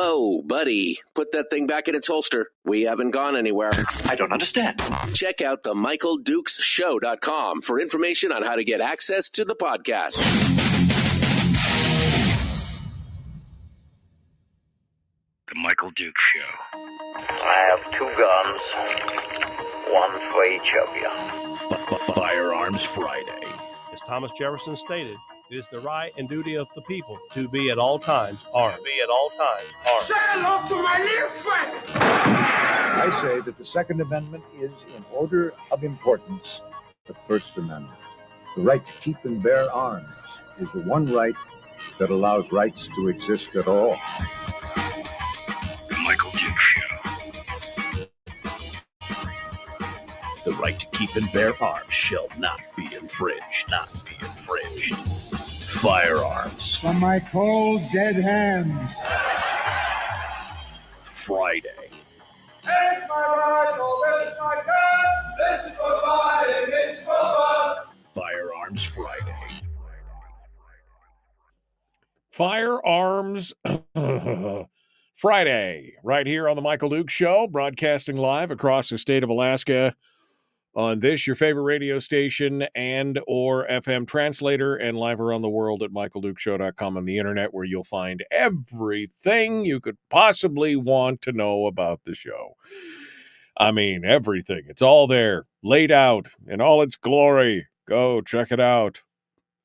Whoa, buddy. Put that thing back in its holster. We haven't gone anywhere. I don't understand. Check out the MichaelDukesShow.com for information on how to get access to the podcast. The Michael Dukes Show. I have 2 guns, one for each of you. Firearms Friday. As Thomas Jefferson stated, it is the right and duty of the people to be at all times armed. Say hello to my little friend. I say that the Second Amendment is, in order of importance, the First Amendment. The right to keep and bear arms is the one right that allows rights to exist at all. The Michael Dukes Show. The right to keep and bear arms shall not be infringed. Firearms. From my cold, dead hands. Friday. This is my rifle, this is my gun, this is for fighting, this is for fun. Firearms Friday. Firearms Friday, right here on the Michael Dukes Show, broadcasting live across the state of Alaska on this, your favorite radio station and or FM translator, and live around the world at michaeldukeshow.com on the internet, where you'll find everything you could possibly want to know about the show. I mean, everything. It's all there, laid out in all its glory. Go check it out.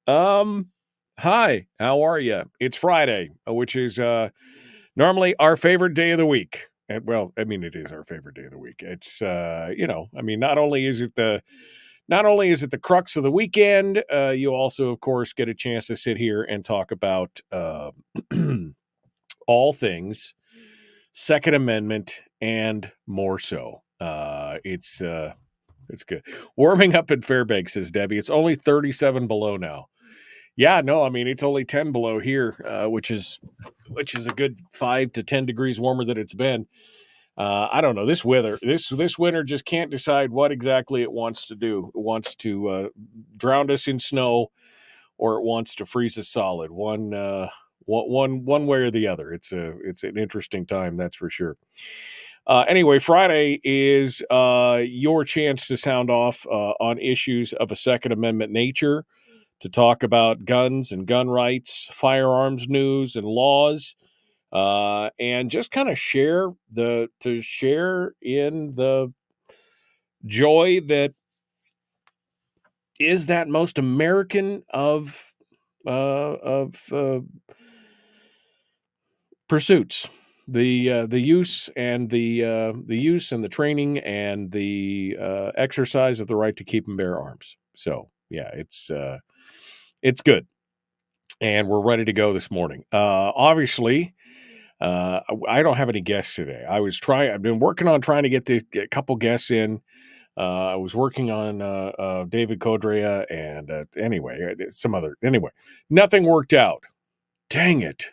Hi, how are you? It's Friday, which is normally our favorite day of the week. And, well, I mean, it is our favorite day of the week. It's, not only is it the crux of the weekend, you also, of course, get a chance to sit here and talk about all things Second Amendment and more so. It's good. Warming up in Fairbanks, says Debbie. It's only 37 below now. Yeah, no, I mean, it's only 10 below here, which is a good 5 to 10 degrees warmer than it's been. I don't know. This winter just can't decide what exactly it wants to do. It wants to drown us in snow, or it wants to freeze us solid. One way or the other. It's an interesting time, that's for sure. Anyway, Friday is your chance to sound off on issues of a Second Amendment nature, to talk about guns and gun rights, firearms news and laws, and just kind of share in the joy that is that most American of pursuits, the use and the training and the exercise of the right to keep and bear arms. So yeah, it's good. And we're ready to go this morning. Obviously, I don't have any guests today. I've been working on trying to get a couple guests in. I was working on David Codrea and nothing worked out. Dang it.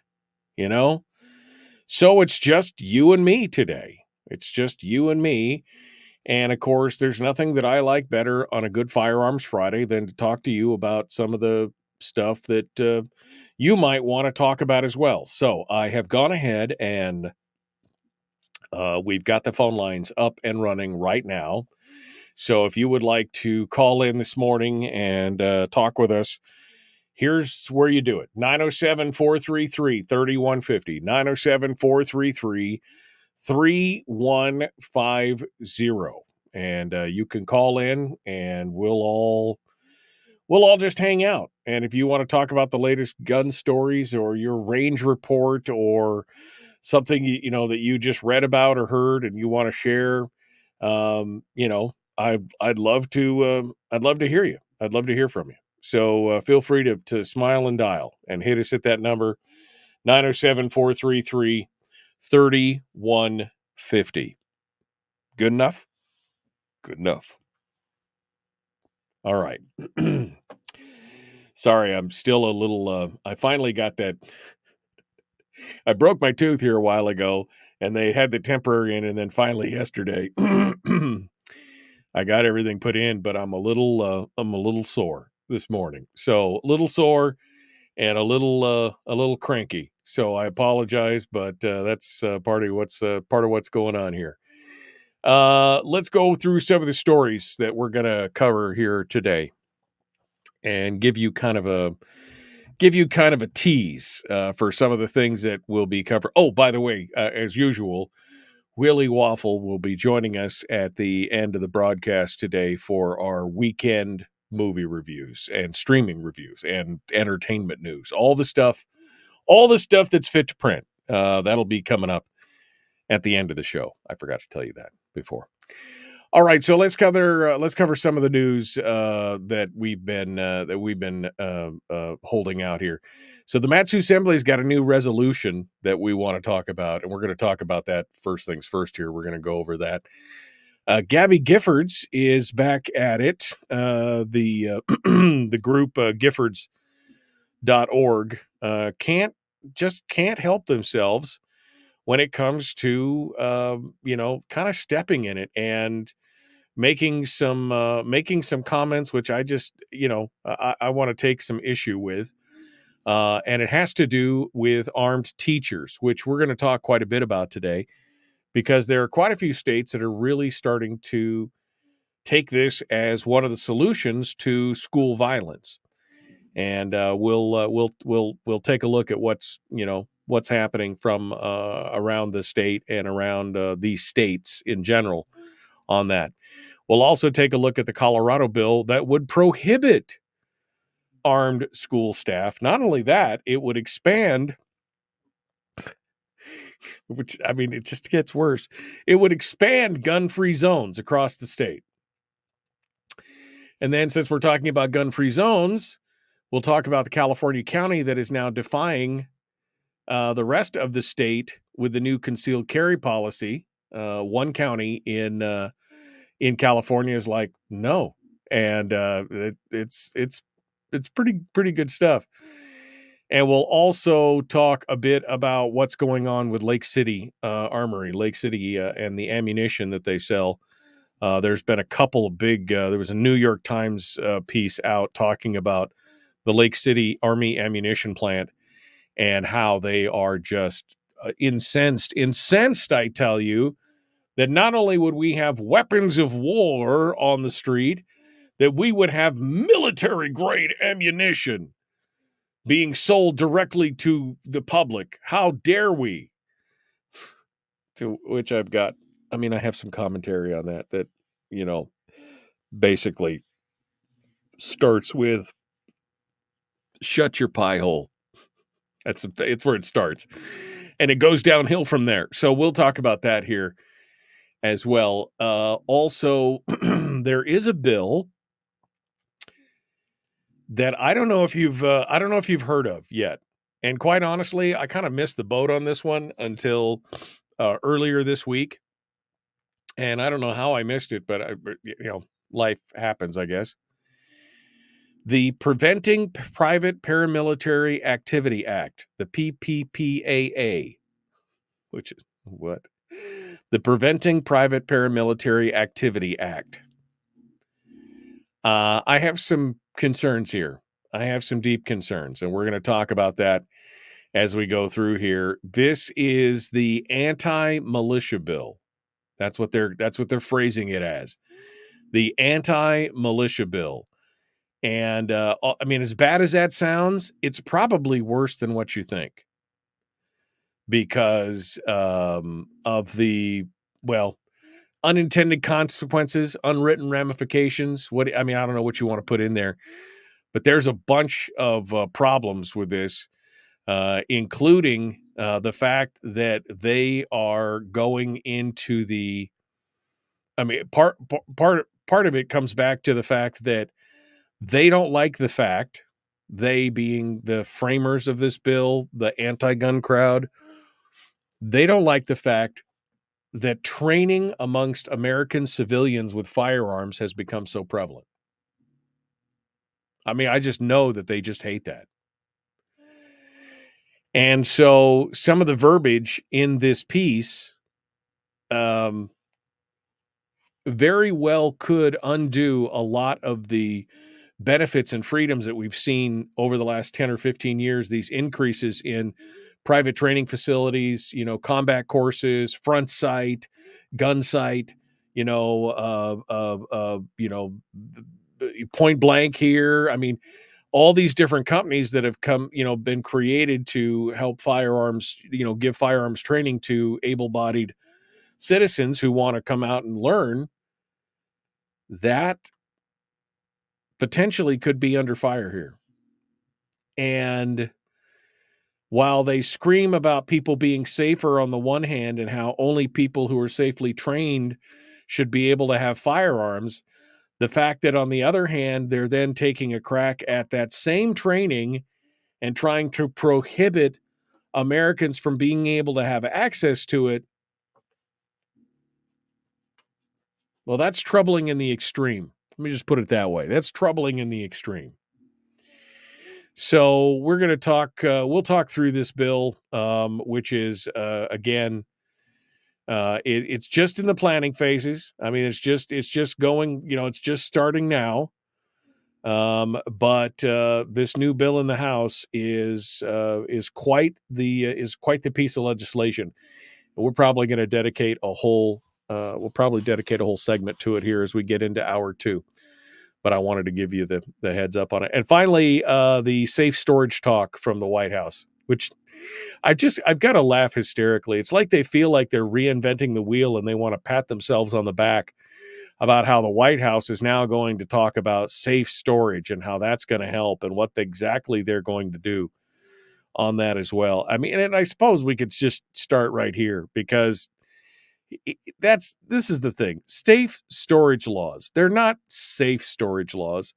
So it's just you and me today. It's just you and me. And of course, there's nothing that I like better on a good Firearms Friday than to talk to you about some of the stuff that you might want to talk about as well. So I have gone ahead and we've got the phone lines up and running right now. So if you would like to call in this morning and talk with us, here's where you do it. 907-433-3150. 907-433-3150. And you can call in and we'll all just hang out. And if you want to talk about the latest gun stories or your range report or something, that you just read about or heard and you want to share, I'd love to hear you. I'd love to hear from you. So feel free to smile and dial and hit us at that number, 907-433-3150. Good enough? Good enough. All right. Sorry, I'm still a little, I finally got that. I broke my tooth here a while ago and they had the temporary in, and then finally yesterday, I got everything put in, but I'm a little sore this morning. So a little sore and a little cranky. So I apologize, but that's part of what's going on here. Let's go through some of the stories that we're going to cover here today, and give you kind of a tease for some of the things that will be covered. Oh, by the way, as usual, Willie Waffle will be joining us at the end of the broadcast today for our weekend movie reviews and streaming reviews and entertainment news. All the stuff that's fit to print. That'll be coming up at the end of the show. I forgot to tell you that before. All right, so let's cover some of the news that we've been holding out here. So the MatSu Assembly's got a new resolution that we want to talk about, and we're going to talk about that first things first here. We're going to go over that. Gabby Giffords is back at it. The group Giffords.org can't help themselves when it comes to kind of stepping in it and making some comments, which I just I want to take some issue with, and it has to do with armed teachers, which we're going to talk quite a bit about today, because there are quite a few states that are really starting to take this as one of the solutions to school violence, and we'll take a look at what's happening from around the state and around these states in general on that. We'll also take a look at the Colorado bill that would prohibit armed school staff. Not only that, it would expand, which, I mean, it just gets worse. It would expand gun-free zones across the state. And then, since we're talking about gun-free zones, we'll talk about the California county that is now defying the rest of the state with the new concealed carry policy. One county in California is like, no. And it's pretty good stuff. And we'll also talk a bit about what's going on with Lake City Armory, and the ammunition that they sell. There's been a couple of big, there was a New York Times piece out talking about the Lake City Army ammunition plant and how they are just incensed, I tell you, that not only would we have weapons of war on the street, that we would have military-grade ammunition being sold directly to the public. How dare we? To which I have some commentary on that, basically starts with, shut your pie hole. It's where it starts. And it goes downhill from there. So we'll talk about that here as well. Also, there is a bill that I don't know if you've heard of yet. And quite honestly, I kind of missed the boat on this one until earlier this week. And I don't know how I missed it, but life happens, I guess. The Preventing Private Paramilitary Activity Act, the PPPAA, which is what? The Preventing Private Paramilitary Activity Act. I have some concerns here. I have some deep concerns, and we're going to talk about that as we go through here. This is the anti-militia bill. That's what they're phrasing it as. The anti-militia bill. And as bad as that sounds, it's probably worse than what you think, because of the unintended consequences, unwritten ramifications. I don't know what you want to put in there, but there's a bunch of problems with this, including the fact that they are going into the. Part of it comes back to the fact that they don't like the fact, they being the framers of this bill, the anti-gun crowd, they don't like the fact that training amongst American civilians with firearms has become so prevalent. I just know that they just hate that. And so some of the verbiage in this piece very well could undo a lot of the benefits and freedoms that we've seen over the last 10 or 15 years, these increases in private training facilities, combat courses, front sight, gun sight, point blank here. I mean, all these different companies that have come, been created to help firearms, give firearms training to able-bodied citizens who want to come out and learn, that potentially could be under fire here. And while they scream about people being safer on the one hand and how only people who are safely trained should be able to have firearms, the fact that on the other hand, they're then taking a crack at that same training and trying to prohibit Americans from being able to have access to it, well, that's troubling in the extreme. Let me just put it that way. That's troubling in the extreme. So we're going to talk, we'll talk through this bill, which is, again, it's just in the planning phases. I mean, it's just going, it's just starting now. But this new bill in the House is quite the piece of legislation. We're probably going to dedicate a whole segment to it here as we get into hour 2. But I wanted to give you the heads up on it. And finally, the safe storage talk from the White House, which I've got to laugh hysterically. It's like they feel like they're reinventing the wheel and they want to pat themselves on the back about how the White House is now going to talk about safe storage and how that's going to help and what exactly they're going to do on that as well. I mean, and I suppose we could just start right here because this is the thing. Safe storage laws. They're not safe storage laws.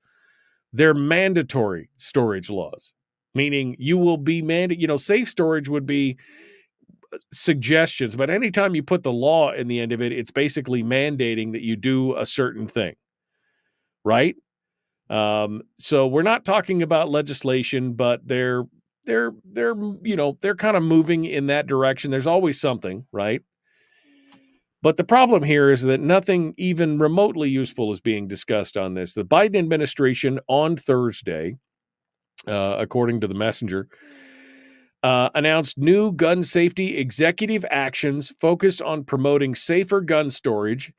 They're mandatory storage laws, meaning you will be mandated. Safe storage would be suggestions, but anytime you put the law in the end of it, it's basically mandating that you do a certain thing, right? So we're not talking about legislation, but they're kind of moving in that direction. There's always something, right? But the problem here is that nothing even remotely useful is being discussed on this. The Biden administration on Thursday, according to the Messenger, announced new gun safety executive actions focused on promoting safer gun storage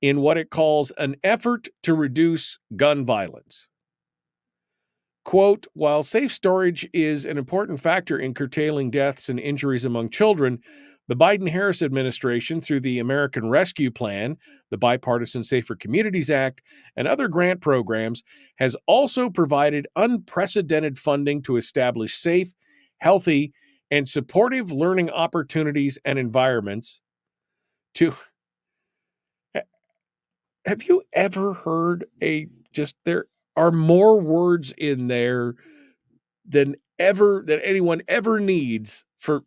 in what it calls an effort to reduce gun violence. Quote, while safe storage is an important factor in curtailing deaths and injuries among children, the Biden-Harris administration, through the American Rescue Plan, the Bipartisan Safer Communities Act, and other grant programs, has also provided unprecedented funding to establish safe, healthy, and supportive learning opportunities and environments to... Have you ever heard there are more words in there than anyone ever needs for...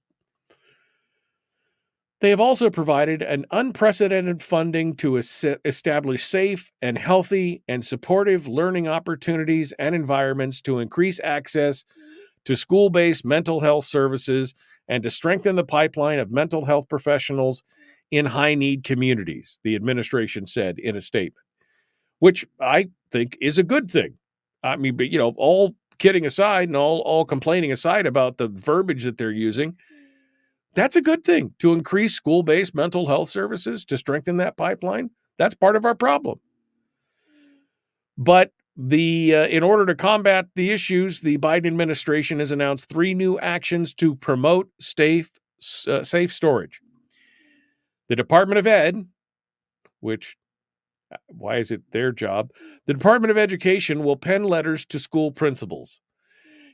They have also provided an unprecedented funding to establish safe and healthy and supportive learning opportunities and environments to increase access to school-based mental health services and to strengthen the pipeline of mental health professionals in high-need communities, the administration said in a statement, which I think is a good thing. I mean, but, all kidding aside and all complaining aside about the verbiage that they're using, that's a good thing to increase school-based mental health services to strengthen that pipeline. That's part of our problem. But in order to combat the issues, the Biden administration has announced 3 new actions to promote safe storage. The Department of Ed, which, why is it their job? The Department of Education will pen letters to school principals,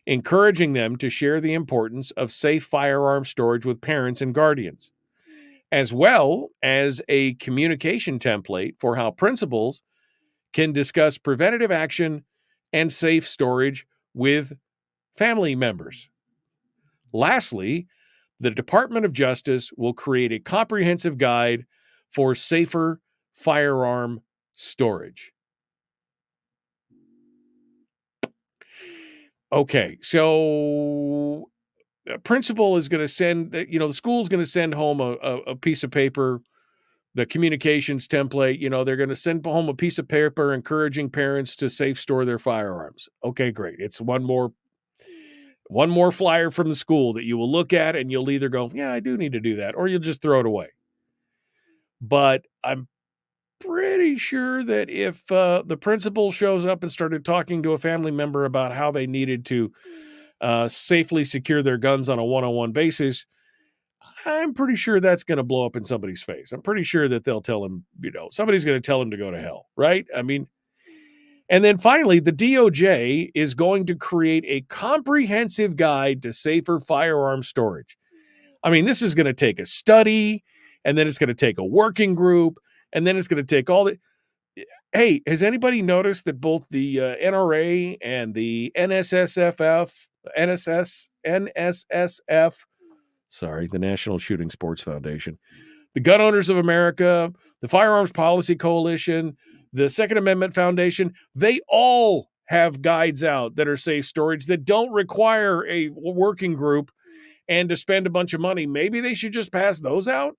encouraging them to share the importance of safe firearm storage with parents and guardians, as well as a communication template for how principals can discuss preventative action and safe storage with family members. Lastly, the Department of Justice will create a comprehensive guide for safer firearm storage. Okay, so a principal is going to send, the school's going to send home a piece of paper, the communications template. They're going to send home a piece of paper encouraging parents to safe store their firearms. Okay, great. It's one more One more flyer from the school that you will look at and you'll either go, yeah, I do need to do that, or you'll just throw it away. But I'm pretty sure that if the principal shows up and started talking to a family member about how they needed to safely secure their guns on a one-on-one basis, I'm pretty sure that's going to blow up in somebody's face. I'm pretty sure that they'll tell him, somebody's going to tell him to go to hell, right? I mean, and then finally, the DOJ is going to create a comprehensive guide to safer firearm storage. I mean, this is going to take a study, and then it's going to take a working group, and then it's going to take all the... Hey, has anybody noticed that both the NRA and the NSSF, sorry, the National Shooting Sports Foundation, the Gun Owners of America, the Firearms Policy Coalition, the Second Amendment Foundation, they all have guides out that are safe storage that don't require a working group and to spend a bunch of money. Maybe they should just pass those out?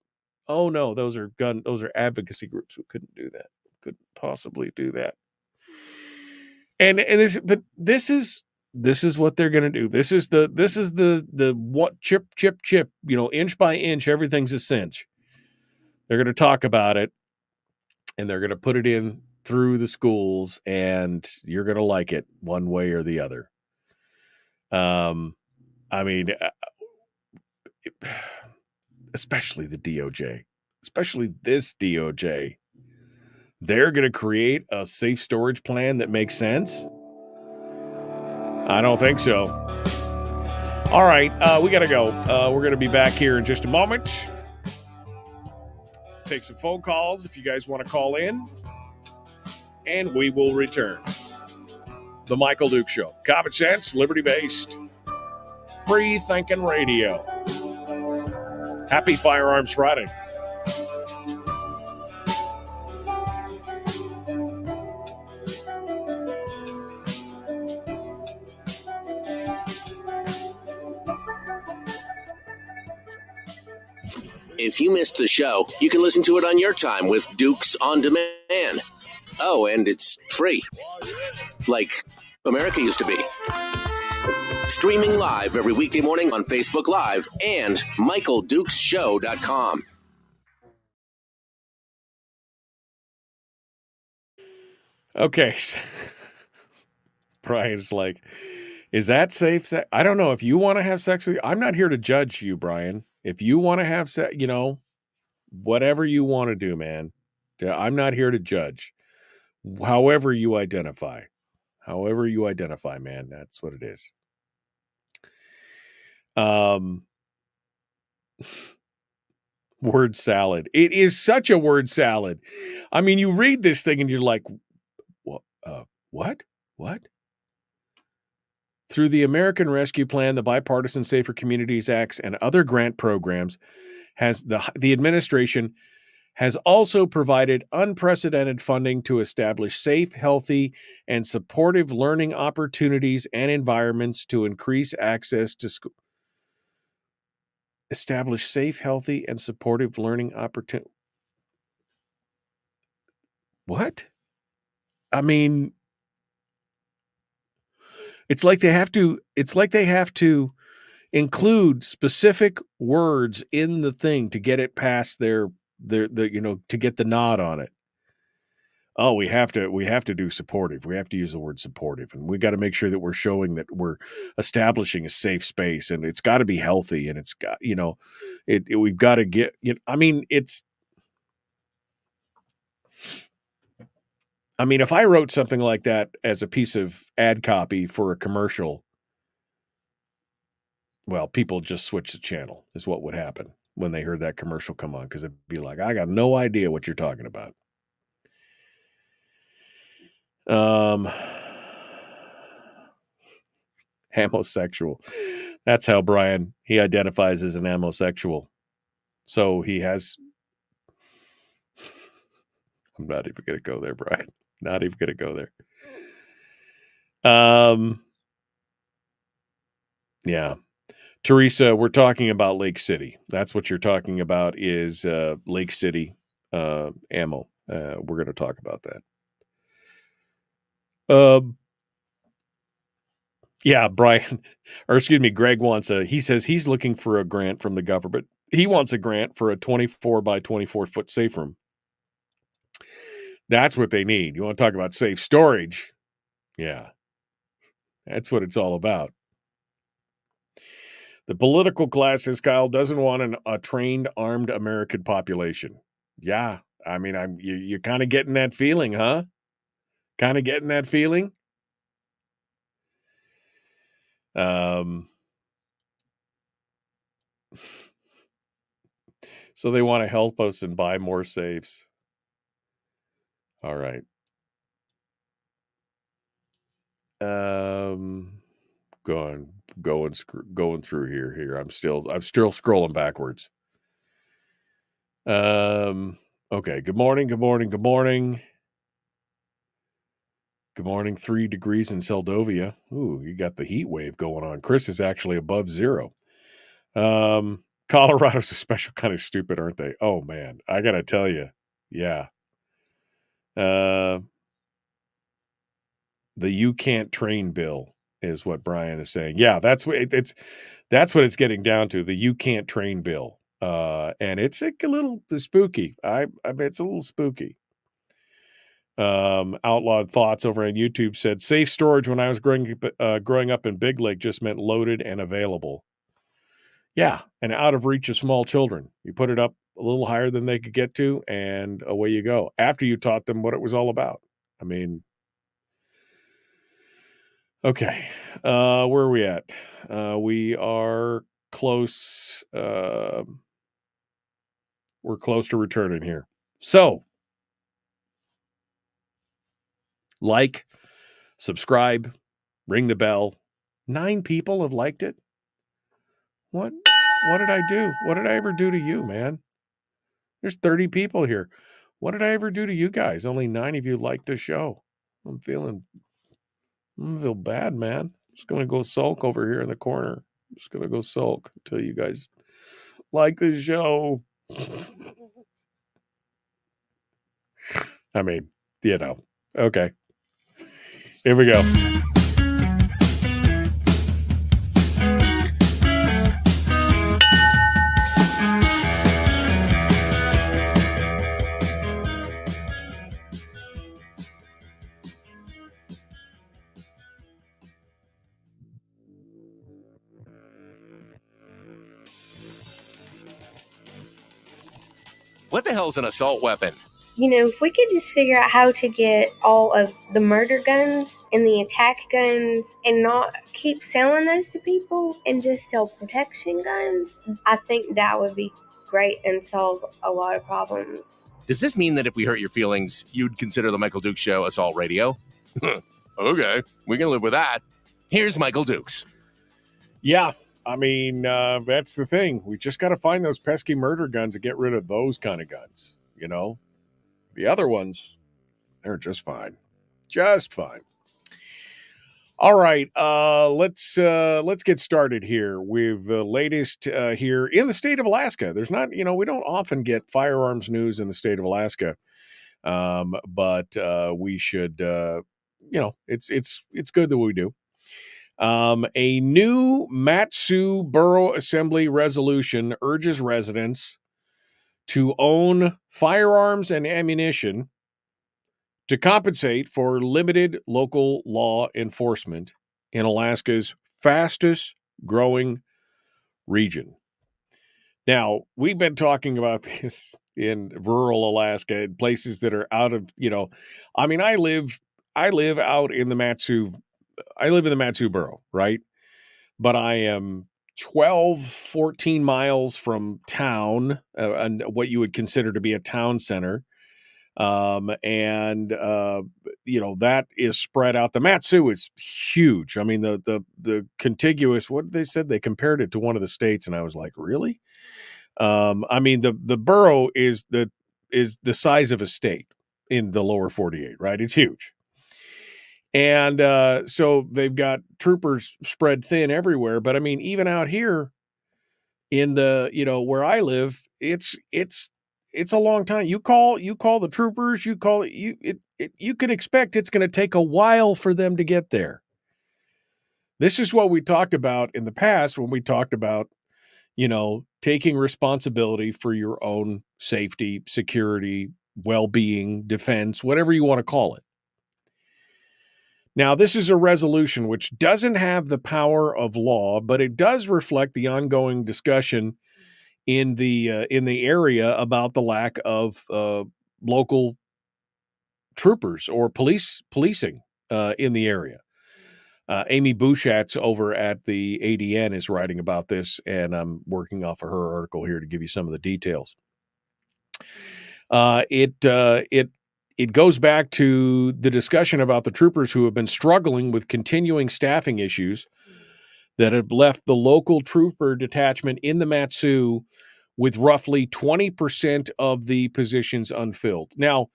Oh no, those are advocacy groups who couldn't do that. Couldn't possibly do that. And this is what they're going to do. This is the what chip, inch by inch, everything's a cinch. They're going to talk about it, and they're going to put it in through the schools, and you're going to like it one way or the other. I mean, especially the DOJ, especially this DOJ, they're going to create a safe storage plan that makes sense. I don't think so. All right, we got to go. We're going to be back here in just a moment. Take some phone calls if you guys want to call in, and we will return. The Michael Duke Show. Common sense, liberty-based, free-thinking radio. Happy Firearms Friday. If you missed the show, you can listen to it on your time with Dukes on Demand. Oh, and it's free. Like America used to be. Streaming live every weekday morning on Facebook Live and MichaelDukesShow.com. Okay. Brian's like, is that safe? I don't know. If you want to have sex with you, I'm not here to judge you, Brian. If you want to have sex, whatever you want to do, man, I'm not here to judge. However you identify, man, that's what it is. Word salad. It is such a word salad. I mean, you read this thing and you're like, what? Through the American Rescue Plan, the Bipartisan Safer Communities Acts, and other grant programs, the administration has also provided unprecedented funding to establish safe, healthy, and supportive learning opportunities and environments to increase access to school. Establish safe, healthy, and supportive learning opportunities. What? I mean, it's like they have to include specific words in the thing to get it past their to get the nod on it. Oh, we have to do supportive. We have to use the word supportive, and we got to make sure that we're showing that we're establishing a safe space, and it's got to be healthy, and it's got, we've got to get, if I wrote something like that as a piece of ad copy for a commercial, well, people just switch the channel is what would happen when they heard that commercial come on, because it'd be like, I got no idea what you're talking about. Homosexual. That's how Brian, he identifies as an homosexual. So he has, I'm not even going to go there, Brian. Not even going to go there. Yeah. Teresa, we're talking about Lake City. That's what you're talking about is Lake City ammo. We're going to talk about that. Yeah, Brian, or excuse me, Greg he says he's looking for a grant from the government. He wants a grant for a 24 by 24 foot safe room. That's what they need. You want to talk about safe storage? Yeah, that's what it's all about. The political class, says Kyle, doesn't want a trained, armed American population. Yeah, I mean, you're kind of getting that feeling, huh? Kind of getting that feeling. So they want to help us and buy more safes. All right. Going through here. I'm still scrolling backwards. Okay. Good morning. Good morning. 3 degrees in Seldovia. Ooh, you got the heat wave going on. Chris is actually above 0. Colorado's a special kind of stupid, aren't they? Oh man, I gotta tell you, yeah. The you can't train bill is what Brian is saying. Yeah, that's what it's getting down to. The you can't train bill, and it's a little spooky. I bet it's a little spooky. Outlawed Thoughts over on YouTube said safe storage when I was growing up in Big Lake just meant loaded and available. Yeah, and out of reach of small children. You put it up a little higher than they could get to, and away you go. After you taught them what it was all about. I mean, okay, where are we at? We are close. We're close to returning here. So, like, subscribe, ring the bell. 9 people have liked it. What did I do? What did I ever do to you, man? There's 30 people here. What did I ever do to you guys? Only 9 of you liked the show. I'm gonna feel bad, man. I'm just gonna go sulk over here in the corner. I'm just gonna go sulk until you guys like the show. I mean, okay. Here we go. What the hell's an assault weapon? You know, if we could just figure out how to get all of the murder guns and the attack guns and not keep selling those to people and just sell protection guns, I think that would be great and solve a lot of problems. Does this mean that if we hurt your feelings, you'd consider the Michael Dukes Show assault radio? Okay, we can live with that. Here's Michael Dukes. Yeah, I mean, that's the thing. We just got to find those pesky murder guns and get rid of those kind of guns, you know? The other ones, they're just fine. Just fine. All right, let's get started here with the latest here in the state of Alaska. There's not, we don't often get firearms news in the state of Alaska, but we should, it's good that we do. A new MatSu Borough Assembly resolution urges residents to own firearms and ammunition to compensate for limited local law enforcement in Alaska's fastest growing region. Now, we've been talking about this in rural Alaska, in places that are out of, I mean, I live out in the MatSu. I live in the MatSu borough, right? But I am 14 miles from town, and what you would consider to be a town center. That is spread out. The MatSu is huge. I mean, the contiguous, what they said, they compared it to one of the states, and I was like, really? I mean, the borough is the size of a state in the lower 48, right? It's huge. And so they've got troopers spread thin everywhere. But I mean, even out here in the, where I live, it's a long time. You call the troopers, you can expect it's going to take a while for them to get there. This is what we talked about in the past when we talked about, taking responsibility for your own safety, security, well-being, defense, whatever you want to call it. Now, this is a resolution which doesn't have the power of law, but it does reflect the ongoing discussion in the area about the lack of local troopers or policing in the area. Amy Bouchatz over at the ADN is writing about this, and I'm working off of her article here to give you some of the details. It goes back to the discussion about the troopers who have been struggling with continuing staffing issues that have left the local trooper detachment in the MatSu with roughly 20% of the positions unfilled. Now,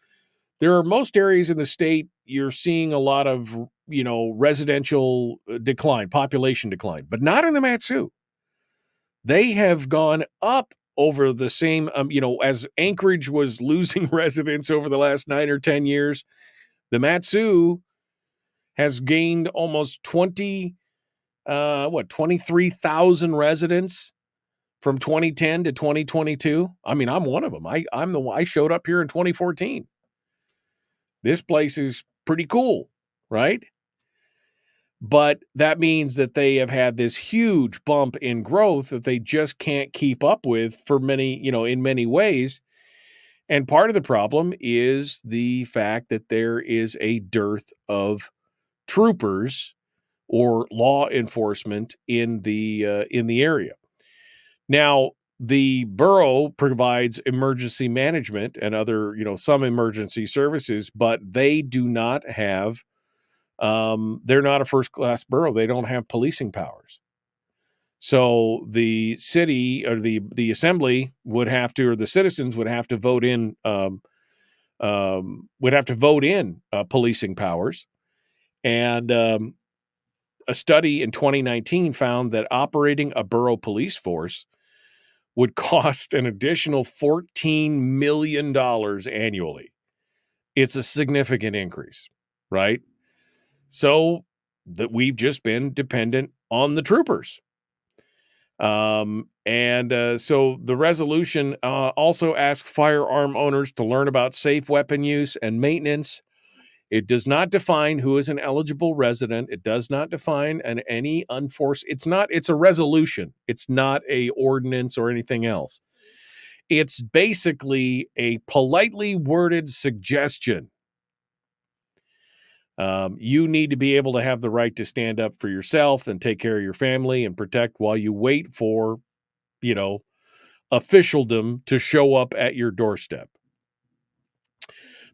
there are most areas in the state you're seeing a lot of, residential decline, population decline, but not in the MatSu. They have gone up over the same, as Anchorage was losing residents over the last 9 or 10 years, the MatSu has gained almost 23,000 residents from 2010 to 2022. I mean, I'm one of them. I showed up here in 2014. This place is pretty cool, right? But that means that they have had this huge bump in growth that they just can't keep up with for many, in many ways. And part of the problem is the fact that there is a dearth of troopers or law enforcement in the area. Now, the borough provides emergency management and other, some emergency services, but they do not have, they're not a first-class borough. They don't have policing powers. So the city or the assembly would have to, or the citizens would have to vote in, policing powers. And a study in 2019 found that operating a borough police force would cost an additional $14 million annually. It's a significant increase, right? So that we've just been dependent on the troopers. So the resolution also asks firearm owners to learn about safe weapon use and maintenance. It does not define who is an eligible resident. It does not define any unforced. It's a resolution. It's not a ordinance or anything else. It's basically a politely worded suggestion. You need to be able to have the right to stand up for yourself and take care of your family and protect while you wait for, officialdom to show up at your doorstep.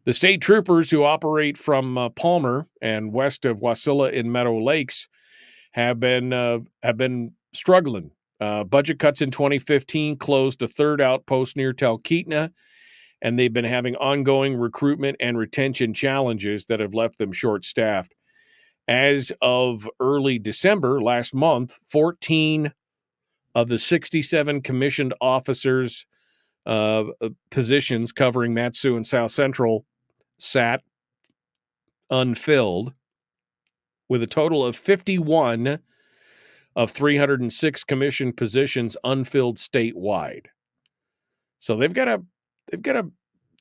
The state troopers who operate from Palmer and west of Wasilla in Meadow Lakes have been struggling. Budget cuts in 2015 closed a third outpost near Talkeetna, and they've been having ongoing recruitment and retention challenges that have left them short-staffed. As of early December, last month, 14 of the 67 commissioned officers' positions covering MatSu and South Central sat unfilled, with a total of 51 of 306 commissioned positions unfilled statewide. So they've got a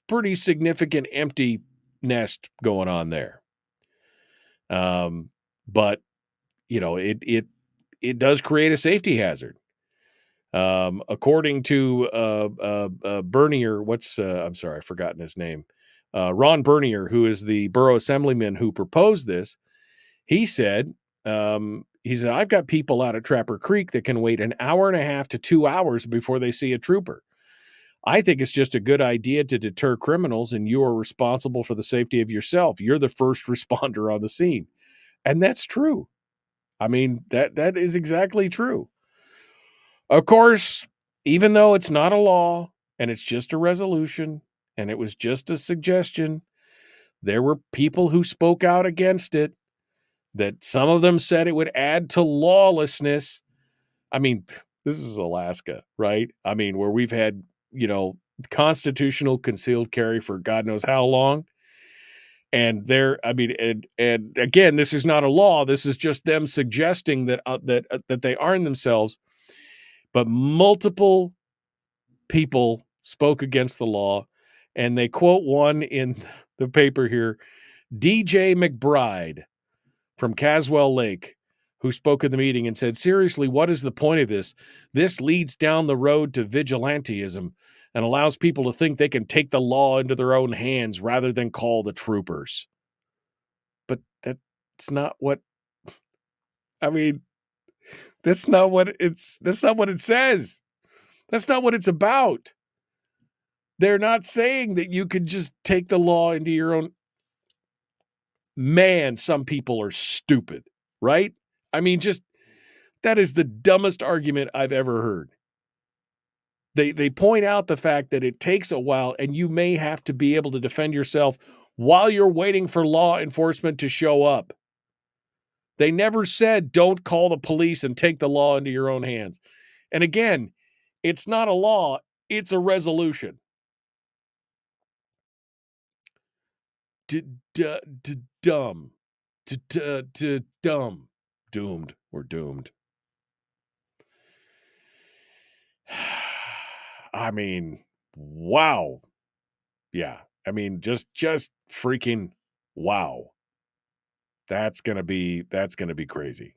pretty significant empty nest going on there. But it does create a safety hazard. According to Bernier, I'm sorry, I've forgotten his name. Ron Bernier, who is the borough assemblyman who proposed this, he said, I've got people out at Trapper Creek that can wait an hour and a half to 2 hours before they see a trooper. I think it's just a good idea to deter criminals, and you are responsible for the safety of yourself. You're the first responder on the scene. And that's true. I mean, that is exactly true. Of course, even though it's not a law and it's just a resolution and it was just a suggestion, there were people who spoke out against it, that some of them said it would add to lawlessness. I mean, this is Alaska, right? I mean, where we've had, constitutional concealed carry for God knows how long. And and again, this is not a law. This is just them suggesting that they arm themselves. But multiple people spoke against the law, and they quote one in the paper here, DJ McBride from Caswell Lake, who spoke at the meeting and said, seriously, what is the point of this? This leads down the road to vigilantism and allows people to think they can take the law into their own hands rather than call the troopers. But that's not what, I mean, that's not what it says. That's not what it's about. They're not saying that you could just take the law into your own. Man, some people are stupid, right? I mean, just that is the dumbest argument I've ever heard. They point out the fact that it takes a while and you may have to be able to defend yourself while you're waiting for law enforcement to show up. They never said don't call the police and take the law into your own hands. And again, it's not a law, it's a resolution. Dumb. Dumb. Doomed. We're doomed. I mean, wow. Yeah. I mean, just freaking wow. That's gonna be crazy.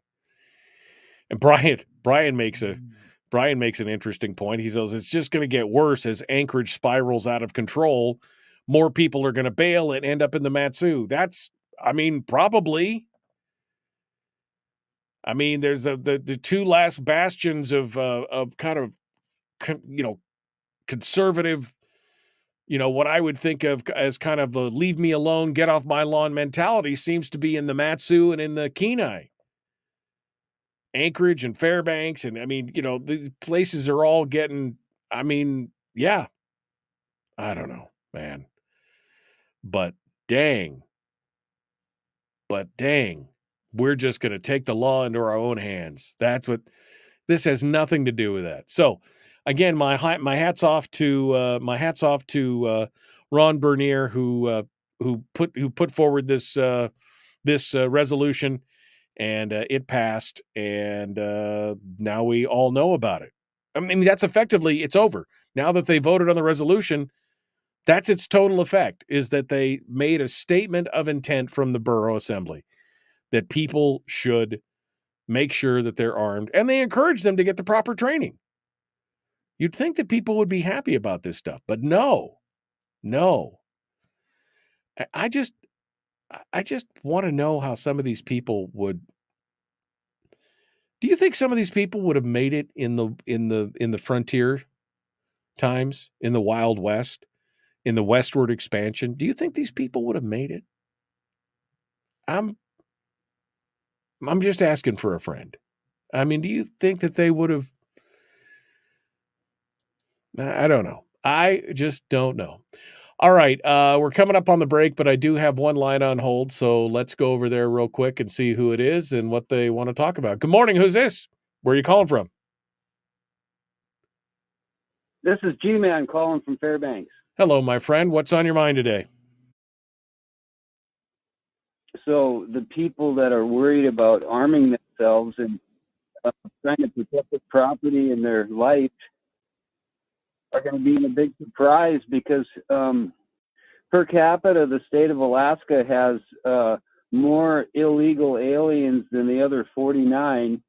And Brian makes an interesting point. He says it's just gonna get worse as Anchorage spirals out of control. More people are gonna bail and end up in the MatSu. That's, I mean, probably. I mean, there's the two last bastions of kind of, conservative, what I would think of as kind of a leave me alone, get off my lawn mentality seems to be in the MatSu and in the Kenai. Anchorage and Fairbanks. And I mean, the places are all getting, I mean, yeah, I don't know, man. But dang, we're just going to take the law into our own hands. That's what, this has nothing to do with that. So again, my hats off to Ron Bernier, who put forward this resolution, and it passed, and now we all know about it. I mean, that's effectively, it's over. Now that they voted on the resolution, that's its total effect, is that they made a statement of intent from the borough assembly that people should make sure that they're armed, and they encourage them to get the proper training. You'd think that people would be happy about this stuff, but no. I just want to know how some of these people would. Do you think some of these people would have made it in the frontier times, in the Wild West, in the westward expansion? Do you think these people would have made it? I'm just asking for a friend. I mean, do you think that they would have? I don't know. I just don't know. All right. We're coming up on the break, but I do have one line on hold. So let's go over there real quick and see who it is and what they want to talk about. Good morning. Who's this? Where are you calling from? This is G-Man calling from Fairbanks. Hello, my friend. What's on your mind today? So the people that are worried about arming themselves and trying to protect their property and their life are going to be in a big surprise, because per capita, the state of Alaska has more illegal aliens than the other 49.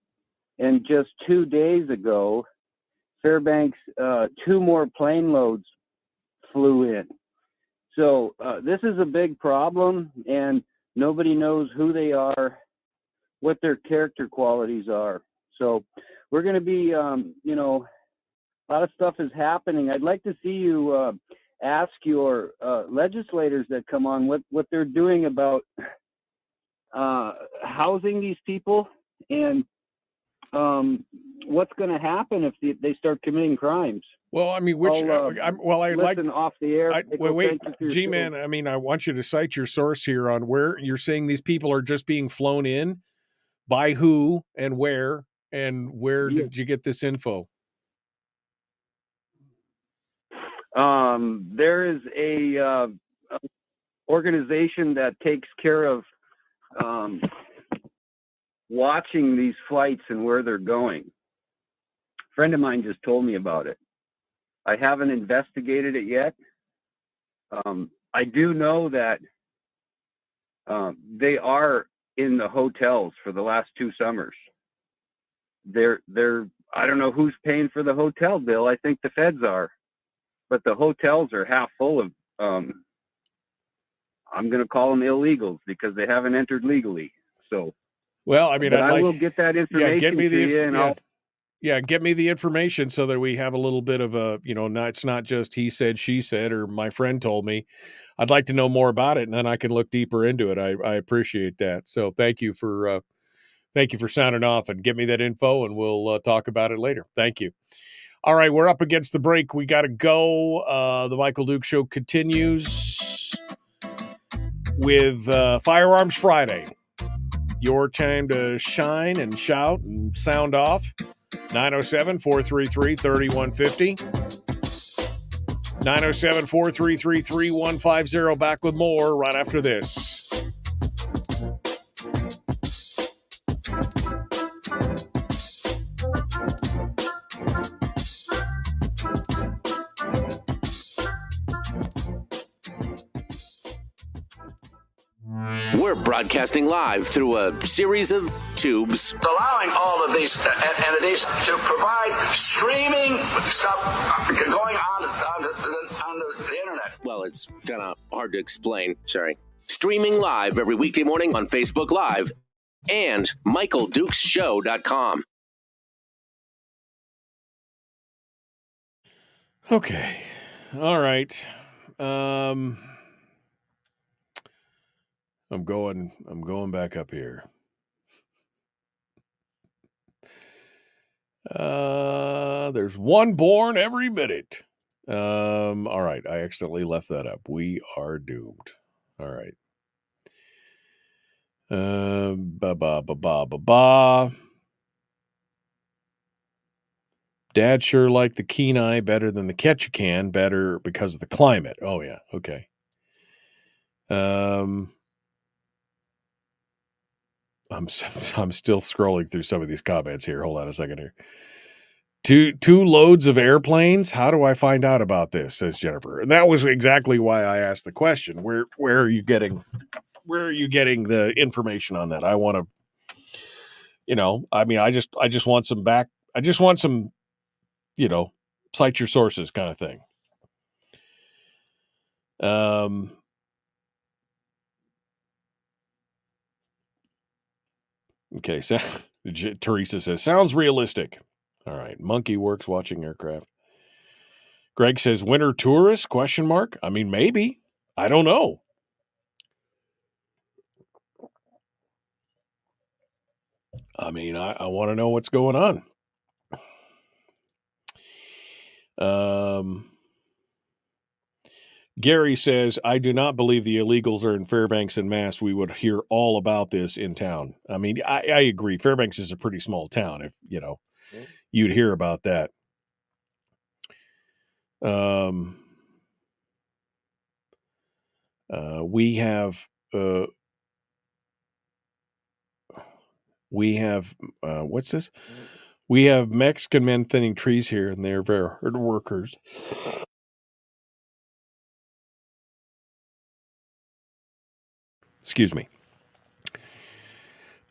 And just 2 days ago, Fairbanks, 2 more plane loads flew in. So this is a big problem, and nobody knows who they are, what their character qualities are. So we're going to be, a lot of stuff is happening. I'd like to see you ask your legislators that come on what they're doing about housing these people, and what's going to happen if they start committing crimes. Well, I mean, I'd like off the air. Wait, G-Man. I mean, I want you to cite your source here on where you're saying these people are just being flown in, by who and where did you get this info? There is a organization that takes care of watching these flights and where they're going. A friend of mine just told me about it. I haven't investigated it yet. I do know that they are in the hotels for the last 2 summers. They're I don't know who's paying for the hotel bill. I think the feds are, but the hotels are half full of I'm going to call them illegals because they haven't entered legally. So, well, I mean, I will get that information get me to you, and get me the information so that we have a little bit of a, it's not just he said, she said, or my friend told me. I'd like to know more about it, and then I can look deeper into it. I appreciate that. So thank you for sounding off, and get me that info, and we'll talk about it later. Thank you. All right, we're up against the break. We got to go. The Michael Duke Show continues with Firearms Friday. Your time to shine and shout and sound off. 907-433-3150. 907-433-3150. Back with more right after this. We're broadcasting live through a series of tubes, allowing all of these entities to provide streaming stuff going on the internet. Well, it's kind of hard to explain. Sorry. Streaming live every weekday morning on Facebook Live and MichaelDukesShow.com. Okay. All right. I'm going back up here. There's one born every minute. All right. I accidentally left that up. We are doomed. All right. Dad sure liked the Kenai better than the Ketchikan, better because of the climate. Oh yeah. Okay. I'm still scrolling through some of these comments here. Hold on a second here. Two loads of airplanes. How do I find out about this? Says Jennifer. And that was exactly why I asked the question. Where are you getting the information on that? I want to, I just want some back. I just want some, cite your sources kind of thing. Okay, so Teresa says, sounds realistic. All right, Monkey Works watching aircraft. Greg says, winter tourists, ? I mean, maybe. I don't know. I mean, I want to know what's going on. Gary says, I do not believe the illegals are in Fairbanks and Mass. We would hear all about this in town. I mean, I agree. Fairbanks is a pretty small town. If, you'd hear about that. We have what's this? We have Mexican men thinning trees here, and they're very hard workers. Excuse me.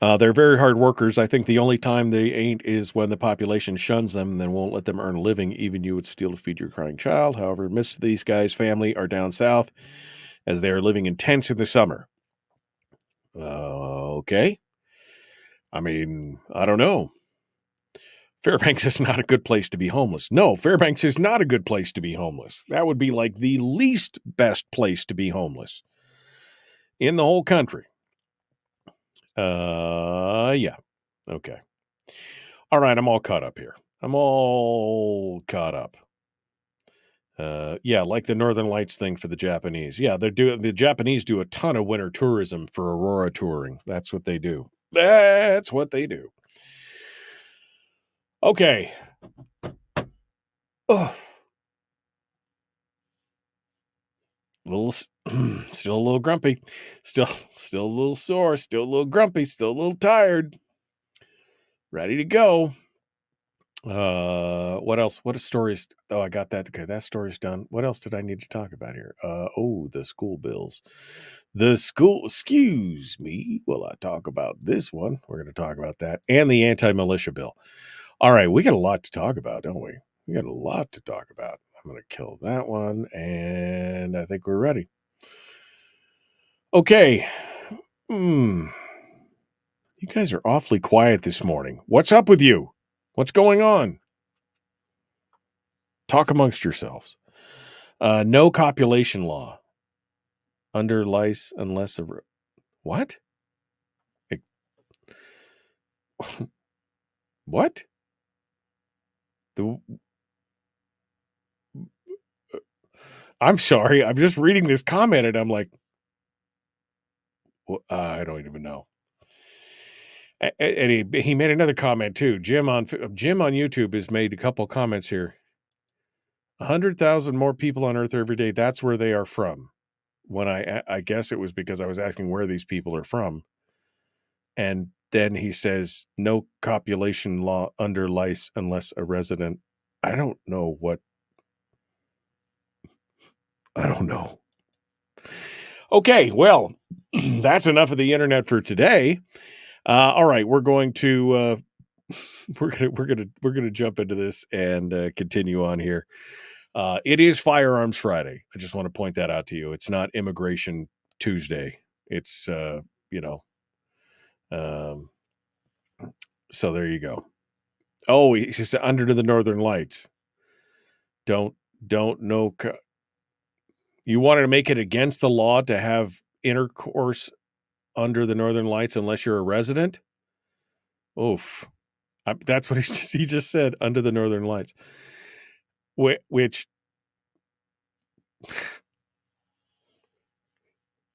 They're very hard workers. I think the only time they ain't is when the population shuns them and then won't let them earn a living. Even you would steal to feed your crying child. However, most of these guys' family are down south as they are living in tents in the summer. Okay. I mean, I don't know. Fairbanks is not a good place to be homeless. No, Fairbanks is not a good place to be homeless. That would be like the least best place to be homeless in the whole country. Yeah. Okay. All right. I'm all caught up here. Yeah, like the Northern Lights thing for the Japanese. Yeah, the Japanese do a ton of winter tourism for Aurora touring. That's what they do. Okay. Ugh. still a little grumpy, still a little sore, still a little grumpy, still a little tired. Ready to go. What else? What are stories? Oh, I got that. Okay, that story's done. What else did I need to talk about here? The school bills. Excuse me while I talk about this one. We're going to talk about that and the anti-militia bill. All right, we got a lot to talk about, don't we? We got a lot to talk about. I'm going to kill that one, and I think we're ready. Okay. You guys are awfully quiet this morning. What's up with you? What's going on? Talk amongst yourselves. No copulation law. Under lice unless a... What? What? I'm sorry. I'm just reading this comment and I'm like, I don't even know. And he made another comment too. Jim on YouTube has made a couple comments here. 100,000 more people on Earth every day. That's where they are from. When I guess it was because I was asking where these people are from. And then he says, no copulation law under lice unless a resident. I don't know. Okay, well, that's enough of the internet for today. All right, we're going to jump into this and continue on here. It is Firearms Friday. I just want to point that out to you. It's not Immigration Tuesday. It's so there you go. Oh, he said under the Northern Lights. Don't know. You wanted to make it against the law to have intercourse under the Northern Lights unless you're a resident? Oof. That's what he just said, under the Northern Lights. Which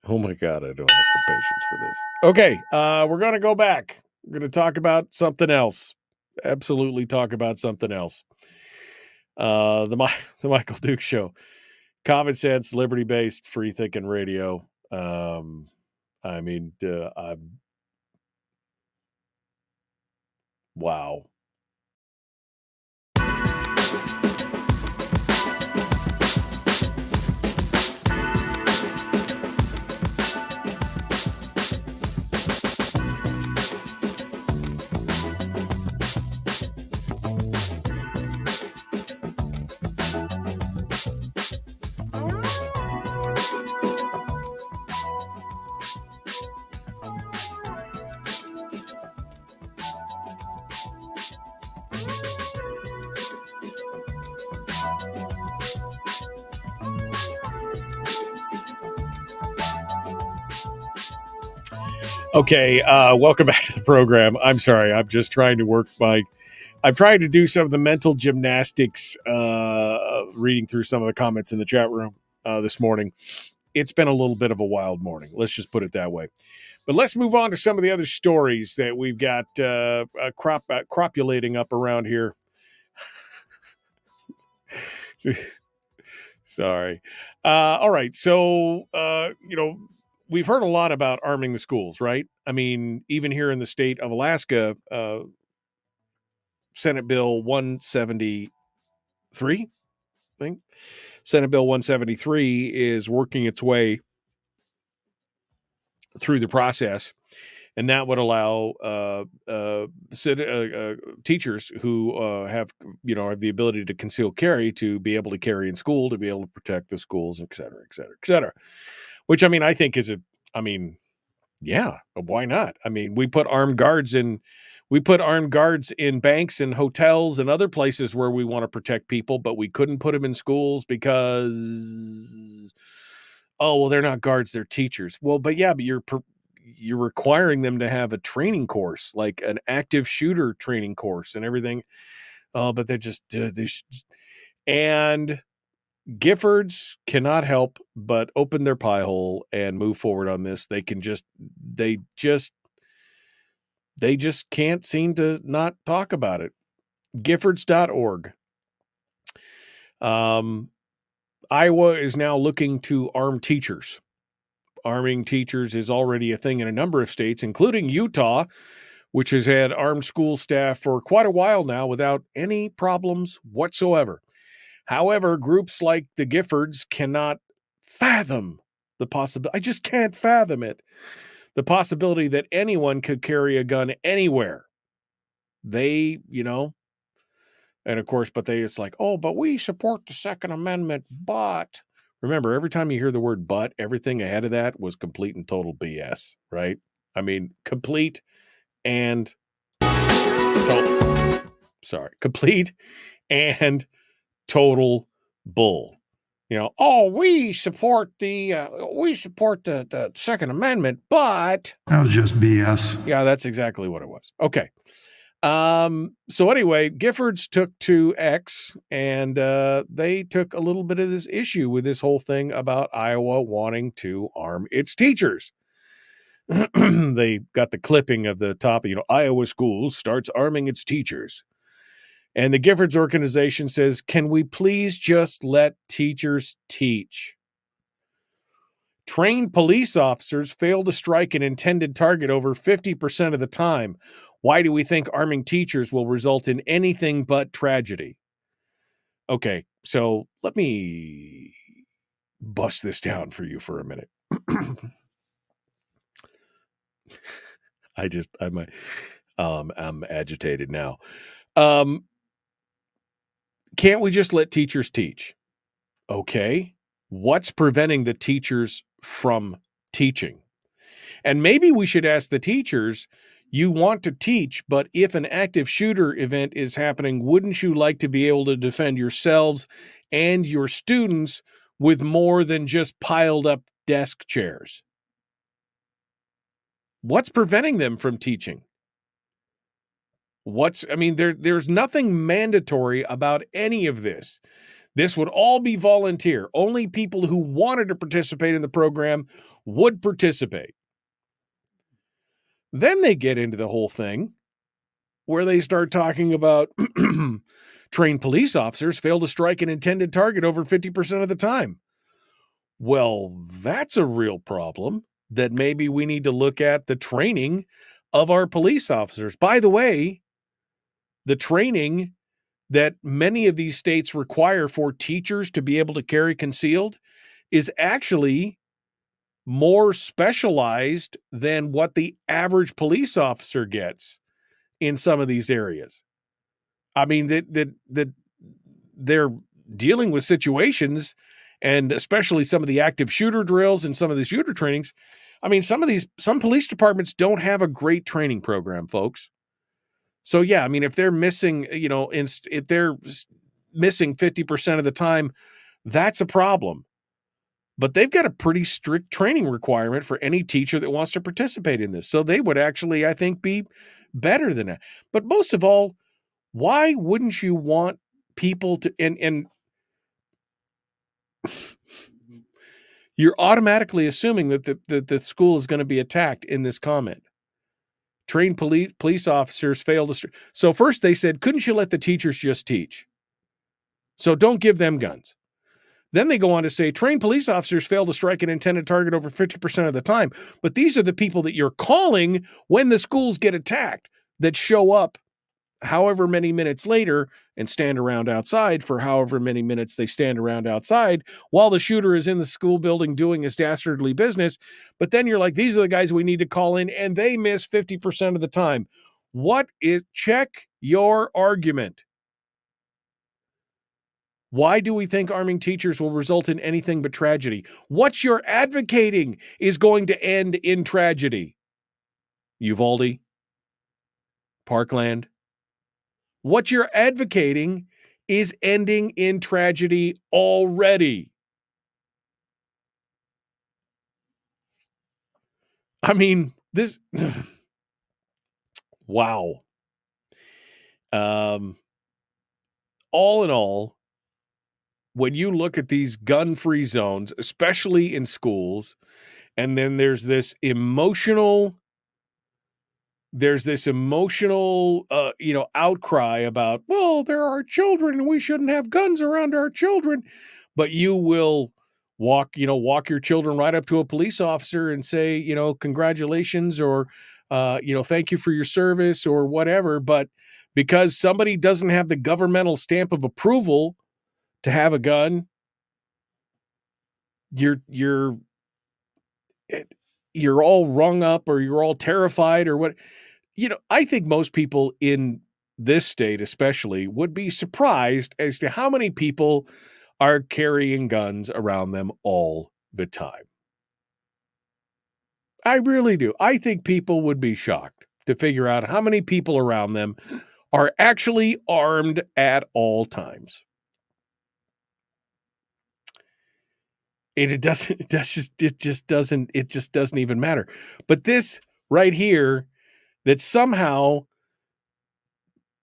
oh my God, I don't have the patience for this. Okay, we're going to go back. We're going to talk about something else. Absolutely talk about something else. The Michael Duke Show. Common sense, liberty-based, free-thinking radio. Wow. Okay, welcome back to the program. I'm sorry, I'm just trying to I'm trying to do some of the mental gymnastics, reading through some of the comments in the chat room this morning. It's been a little bit of a wild morning. Let's just put it that way. But let's move on to some of the other stories that we've got cropulating up around here. Sorry. All right. So, we've heard a lot about arming the schools, right? I mean, even here in the state of Alaska, Senate Bill 173, I think. Senate Bill 173 is working its way through the process, and that would allow teachers who have the ability to conceal carry to be able to carry in school, to be able to protect the schools, et cetera, et cetera, et cetera. Which, I think yeah, why not? We put armed guards in banks and hotels and other places where we want to protect people, but we couldn't put them in schools because, they're not guards, they're teachers. Well, but you're requiring them to have a training course, like an active shooter training course and everything. But they're just, and Giffords cannot help but open their pie hole and move forward on this. They just can't seem to not talk about it. Giffords.org. Iowa is now looking to arm teachers. Arming teachers is already a thing in a number of states, including Utah, which has had armed school staff for quite a while now without any problems whatsoever. However, groups like the Giffords cannot fathom the possibility. I just can't fathom it. The possibility that anyone could carry a gun anywhere. They, and of course, it's like, oh, but we support the Second Amendment, but remember, every time you hear the word but, everything ahead of that was complete and total BS, right? I mean, complete and complete and total bull. We support the Second Amendment, but that was just BS. Yeah, that's exactly what it was. Okay. So anyway, Giffords took to X and they took a little bit of this issue with this whole thing about Iowa wanting to arm its teachers. They got the clipping of the top, Iowa schools starts arming its teachers. And the Giffords organization says, can we please just let teachers teach? Trained police officers fail to strike an intended target over 50% of the time. Why do we think arming teachers will result in anything but tragedy? Okay, so let me bust this down for you for a minute. I'm agitated now. Can't we just let teachers teach? Okay. What's preventing the teachers from teaching? And maybe we should ask the teachers, you want to teach, but if an active shooter event is happening, wouldn't you like to be able to defend yourselves and your students with more than just piled up desk chairs? What's preventing them from teaching? There's nothing mandatory about any of this. This would all be volunteer. Only people who wanted to participate in the program would participate. Then they get into the whole thing where they start talking about trained police officers fail to strike an intended target over 50% of the time. Well, that's a real problem that maybe we need to look at the training of our police officers. By the way, the training that many of these states require for teachers to be able to carry concealed is actually more specialized than what the average police officer gets in some of these areas. I mean, that they're dealing with situations, and especially some of the active shooter drills and some of the shooter trainings. I mean, some police departments don't have a great training program, folks. So yeah, I mean, if they're missing, if they're missing 50% of the time, that's a problem. But they've got a pretty strict training requirement for any teacher that wants to participate in this. So they would actually, I think, be better than that. But most of all, why wouldn't you want people to, and you're automatically assuming that the school is going to be attacked in this comment. Trained police officers fail to. So first they said, couldn't you let the teachers just teach? So don't give them guns. Then they go on to say, trained police officers fail to strike an intended target over 50% of the time. But these are the people that you're calling when the schools get attacked that show up however many minutes later and stand around outside for however many minutes they stand around outside while the shooter is in the school building doing his dastardly business. But then you're like, these are the guys we need to call in, and they miss 50% of the time. Check your argument. Why do we think arming teachers will result in anything but tragedy? What you're advocating is going to end in tragedy. Uvalde, Parkland. What you're advocating is ending in tragedy already. I mean, this, wow. All in all, when you look at these gun-free zones, especially in schools, and then there's this emotional outcry about, well, there are children and we shouldn't have guns around our children. but you will walk your children right up to a police officer and say, congratulations, or, thank you for your service or whatever. But because somebody doesn't have the governmental stamp of approval to have a gun, you're all rung up, or you're all terrified, or what. I think most people in this state especially would be surprised as to how many people are carrying guns around them all the time. I really do. I think people would be shocked to figure out how many people around them are actually armed at all times. And it just doesn't even matter. But this right here, that somehow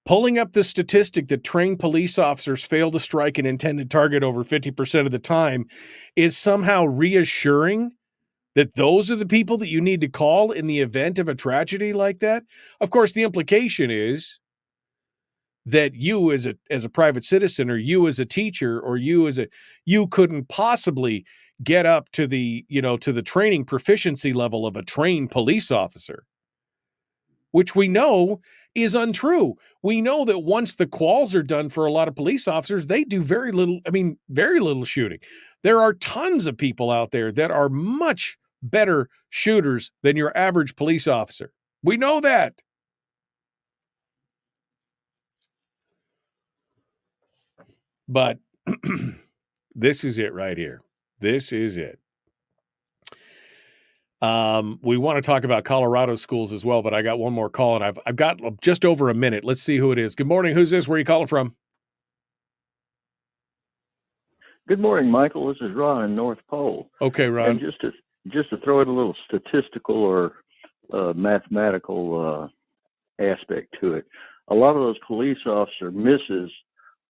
pulling up the statistic that trained police officers fail to strike an intended target over 50% of the time, is somehow reassuring that those are the people that you need to call in the event of a tragedy like that. Of course, the implication is that you as a private citizen, or you as a teacher, or you couldn't possibly get up to the training proficiency level of a trained police officer, which we know is untrue. We know that once the quals are done for a lot of police officers, they do very little shooting. There are tons of people out there that are much better shooters than your average police officer. We know that. But this is it right here. This is it. We want to talk about Colorado schools as well, but I got one more call, and I've got just over a minute. Let's see who it is. Good morning. Who's this? Where are you calling from? Good morning, Michael. This is Ron in North Pole. Okay, Ron. And just to throw in a little statistical or mathematical aspect to it, a lot of those police officer misses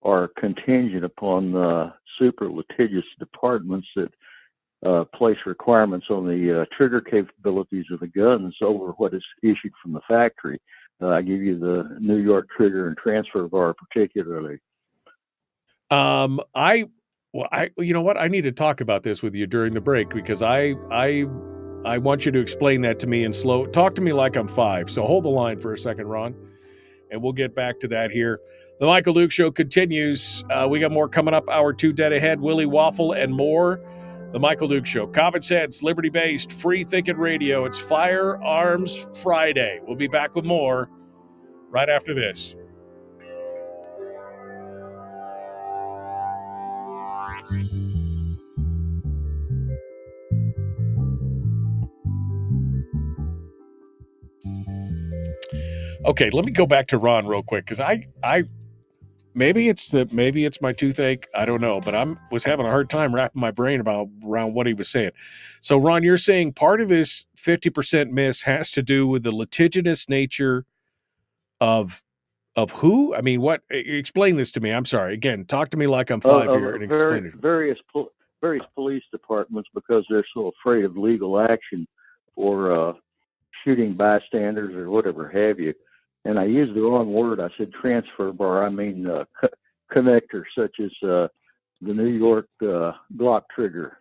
are contingent upon super litigious departments that place requirements on the trigger capabilities of the guns over what is issued from the factory. I give you the New York trigger and transfer bar particularly. You know what? I need to talk about this with you during the break, because I want you to explain that to me in slow. Talk to me like I'm 5. So hold the line for a second, Ron, and we'll get back to that here. The Michael Duke Show continues. We got more coming up. Hour 2 dead ahead. Willie Waffle and more. The Michael Duke Show. Common sense, liberty-based, free-thinking radio. It's Firearms Friday. We'll be back with more right after this. Okay, let me go back to Ron real quick, because I maybe it's my toothache, I don't know, but was having a hard time wrapping my brain around what he was saying. So, Ron, you're saying part of this 50% miss has to do with the litigious nature of who? I mean, what? Explain this to me. I'm sorry. Again, talk to me like I'm 5 here and explain it. Various police departments, because they're so afraid of legal action for shooting bystanders or whatever have you. And I used the wrong word. I said transfer bar. I mean connector, such as the New York Glock trigger.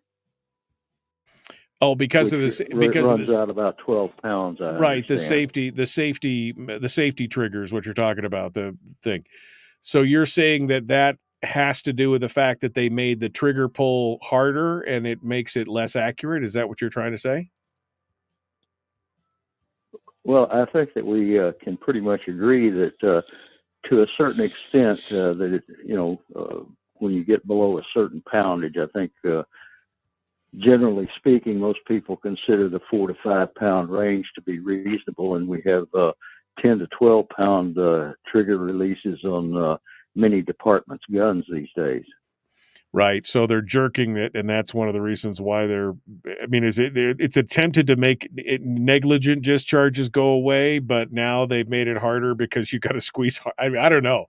Oh, because runs out about 12 pounds. Right, the safety trigger is what you're talking about, the thing. So you're saying that has to do with the fact that they made the trigger pull harder and it makes it less accurate. Is that what you're trying to say? Well, I think that we can pretty much agree that to a certain extent that when you get below a certain poundage, I think generally speaking, most people consider the 4 to 5 pound range to be reasonable, and we have 10 to 12 pound trigger releases on many departments' guns these days. Right. So they're jerking it, and that's one of the reasons why it's attempted to make negligent discharges go away, but now they've made it harder because you got to squeeze hard. I don't know.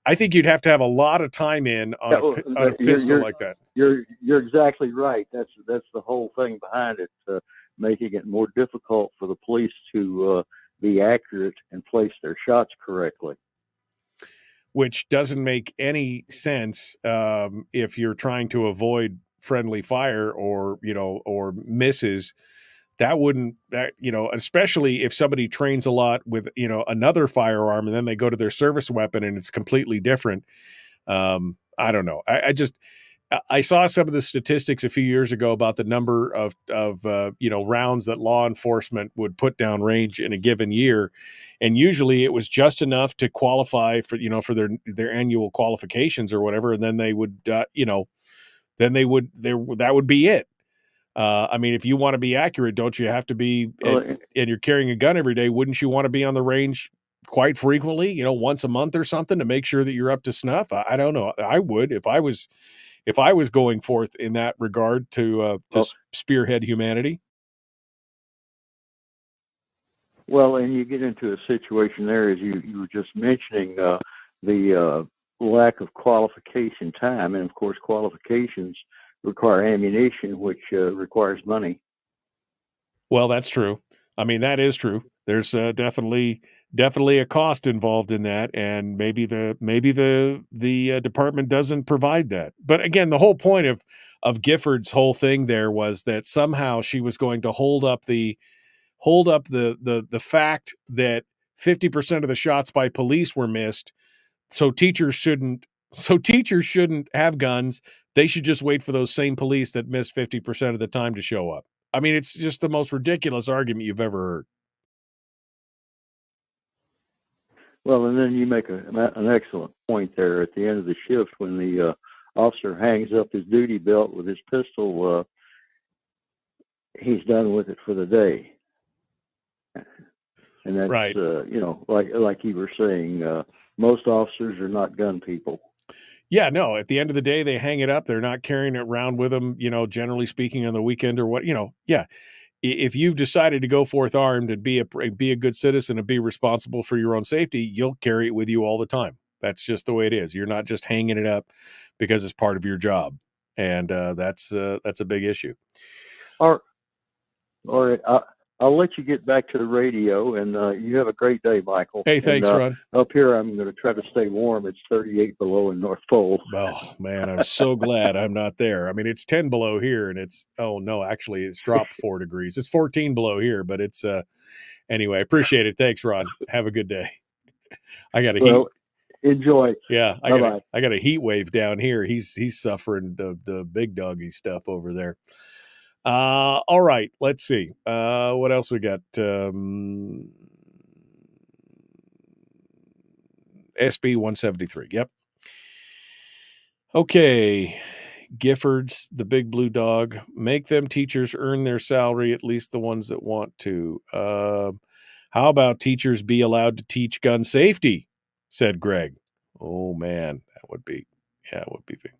I think you'd have to have a lot of time in on a pistol like that. You're exactly right. That's the whole thing behind it, making it more difficult for the police to be accurate and place their shots correctly. which doesn't make any sense if you're trying to avoid friendly fire or misses. That wouldn't, especially if somebody trains a lot with, another firearm and then they go to their service weapon and it's completely different. I don't know. I saw some of the statistics a few years ago about the number of rounds that law enforcement would put down range in a given year. And usually it was just enough to qualify for, for their annual qualifications or whatever. And then they would, that would be it. I mean, if you want to be accurate, don't you have to be, and you're carrying a gun every day, wouldn't you want to be on the range quite frequently, once a month or something to make sure that you're up to snuff? I don't know. I would, if I was going forth in that regard to spearhead humanity. Well, and you get into a situation there, as you were just mentioning, the lack of qualification time. And of course, qualifications require ammunition, which requires money. Well, that's true. I mean, that is true. There's definitely a cost involved in that, and maybe the department doesn't provide that. But again, the whole point of Gifford's whole thing there was that somehow she was going to hold up the fact that 50% of the shots by police were missed, so teachers shouldn't have guns. They should just wait for those same police that miss 50% of the time to show up. I mean, it's just the most ridiculous argument you've ever heard. Well, and then you make an excellent point there at the end of the shift when the officer hangs up his duty belt with his pistol. He's done with it for the day. And that's, right. Like you were saying, most officers are not gun people. Yeah, no, at the end of the day, they hang it up. They're not carrying it around with them, generally speaking on the weekend or what, yeah. If you've decided to go forth armed and be a good citizen and be responsible for your own safety, you'll carry it with you all the time. That's just the way it is. You're not just hanging it up because it's part of your job. And that's a big issue. All right. I'll let you get back to the radio, and you have a great day, Michael. Hey, thanks, Ron. Up here, I'm going to try to stay warm. It's 38 below in North Pole. Oh, man, I'm so glad I'm not there. I mean, it's 10 below here, and actually, it's dropped 4 degrees. It's 14 below here, but it's, anyway, I appreciate it. Thanks, Ron. Have a good day. I got enjoy. Yeah, I got a heat wave down here. He's suffering the big doggy stuff over there. All right, let's see. What else we got? SB 173. Yep. Okay. Giffords, the big blue dog. Make them teachers earn their salary, at least the ones that want to. How about teachers be allowed to teach gun safety? Said Greg. Oh man, it would be big.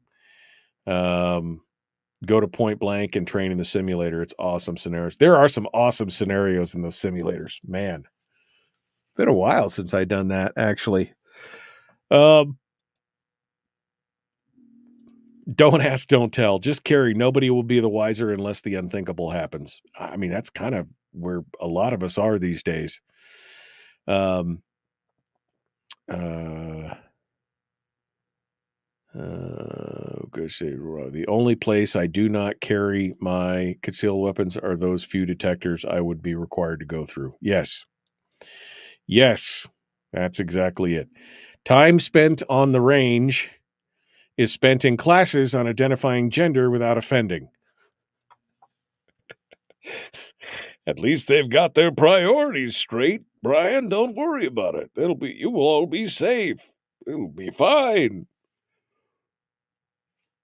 Go to point blank and train in the simulator. It's awesome scenarios. There are some awesome scenarios in those simulators. Man, been a while since I done that, actually. Don't ask, don't tell. Just carry. Nobody will be the wiser unless the unthinkable happens. I mean, that's kind of where a lot of us are these days. The only place I do not carry my concealed weapons are those few detectors I would be required to go through. Yes, that's exactly it. Time spent on the range is spent in classes on identifying gender without offending. At least they've got their priorities straight, Brian. Don't worry about it. You will all be safe. It'll be fine.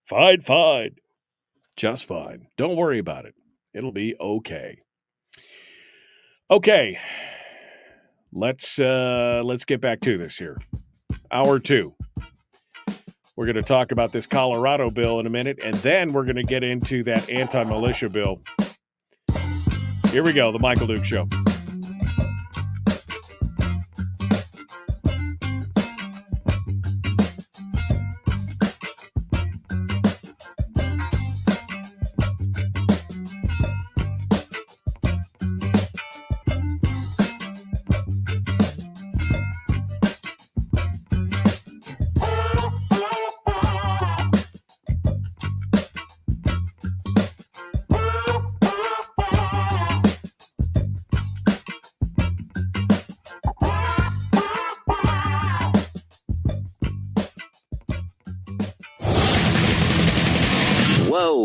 Fine. Just fine. Don't worry about it. It'll be okay. Okay. Let's get back to this here. Hour 2. We're going to talk about this Colorado bill in a minute, and then we're going to get into that anti-militia bill. Here we go, the Michael Duke Show.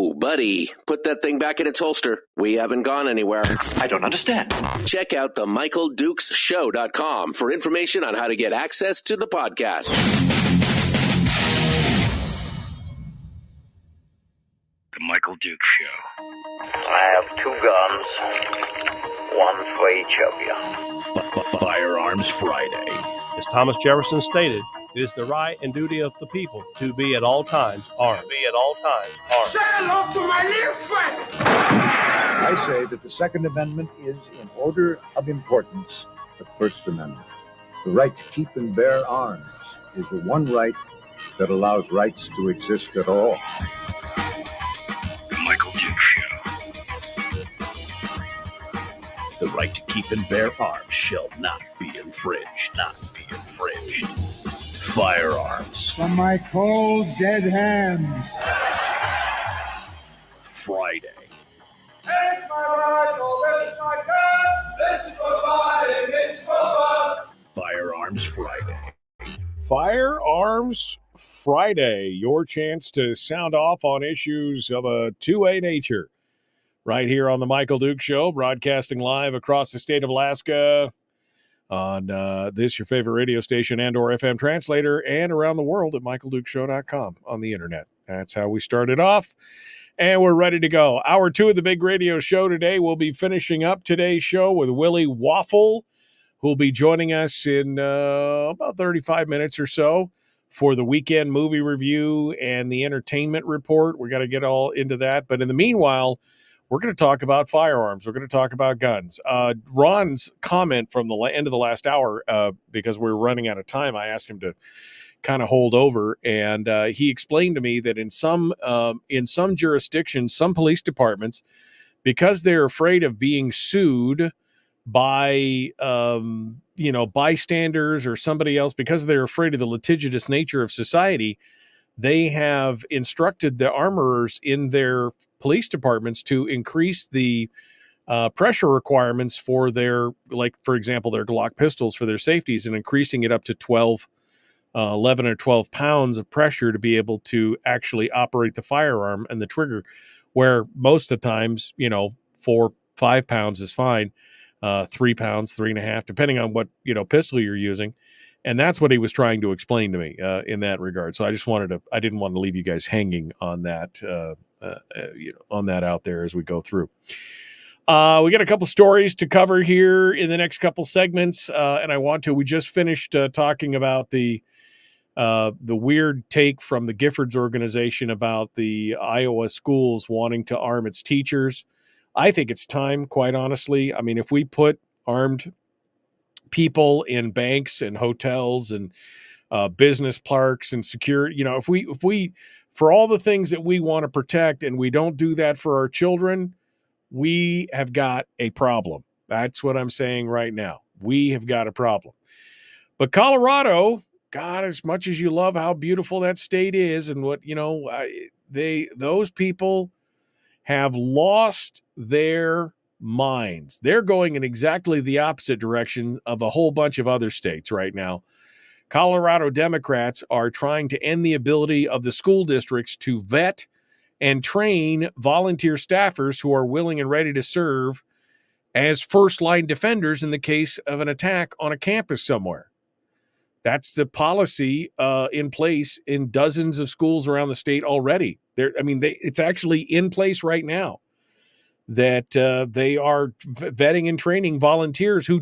Whoa, buddy, put that thing back in its holster. We haven't gone anywhere. I don't understand. Check out the MichaelDukesShow.com for information on how to get access to the podcast. The Michael Dukes Show. I have 2 guns, one for each of you. Firearms Friday. As Thomas Jefferson stated, it is the right and duty of the people to be at all times armed. Say hello to my little friend. I say that the Second Amendment is, in order of importance, the First Amendment. The right to keep and bear arms is the one right that allows rights to exist at all. The Michael Dukes Show. The right to keep and bear arms shall not be infringed. Firearms. From my cold, dead hands. Friday. This is my rifle, this is my gun, this is for fighting, this is for fun. Firearms Friday. Firearms Friday, your chance to sound off on issues of a 2A nature. Right here on the Michael Dukes Show, broadcasting live across the state of Alaska on this, your favorite radio station and or FM translator, and around the world at michaeldukeshow.com on the internet. That's how we started off, and we're ready to go. Hour 2 of the big radio show today. We'll be finishing up today's show with Willie Waffle, who'll be joining us in about 35 minutes or so for the weekend movie review and the entertainment report. We got to get all into that. But in the meanwhile, we're going to talk about firearms. We're going to talk about guns. Ron's comment from the end of the last hour, because we were running out of time, I asked him to kind of hold over, and he explained to me that in some jurisdictions, some police departments, because they're afraid of being sued by bystanders or somebody else, because they're afraid of the litigious nature of society, they have instructed the armorers in their police departments to increase the pressure requirements for their, like, for example, their Glock pistols for their safeties, and increasing it up to 11 or 12 pounds of pressure to be able to actually operate the firearm and the trigger, where most of the times, 4-5 pounds is fine, 3 pounds, 3.5, depending on what, pistol you're using. And that's what he was trying to explain to me in that regard. So I didn't want to leave you guys hanging on that, on that out there as we go through. We got a couple stories to cover here in the next couple segments. And we just finished talking about the weird take from the Giffords organization about the Iowa schools wanting to arm its teachers. I think it's time, quite honestly. I mean, if we put armed people in banks and hotels and business parks and security, if we for all the things that we want to protect, and we don't do that for our children, we have got a problem. That's what I'm saying right now. We have got a problem. But Colorado, God, as much as you love how beautiful that state is, and what, those people have lost their minds. They're going in exactly the opposite direction of a whole bunch of other states right now. Colorado Democrats are trying to end the ability of the school districts to vet and train volunteer staffers who are willing and ready to serve as first-line defenders in the case of an attack on a campus somewhere. That's the policy in place in dozens of schools around the state already. It's actually in place right now that they are vetting and training volunteers who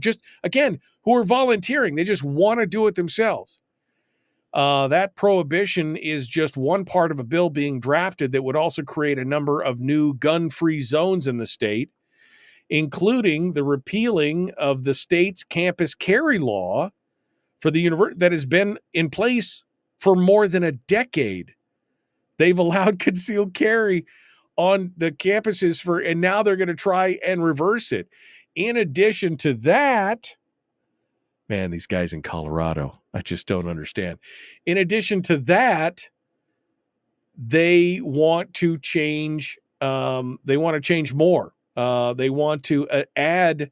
are volunteering. They just want to do it themselves. That prohibition is just one part of a bill being drafted that would also create a number of new gun-free zones in the state, including the repealing of the state's campus carry law for the university that has been in place for more than a decade. They've allowed concealed carry on the campuses and now they're going to try and reverse it. In addition to that, man, these guys in Colorado, I just don't understand. In addition to that, they want to change. They want to change more. They want to add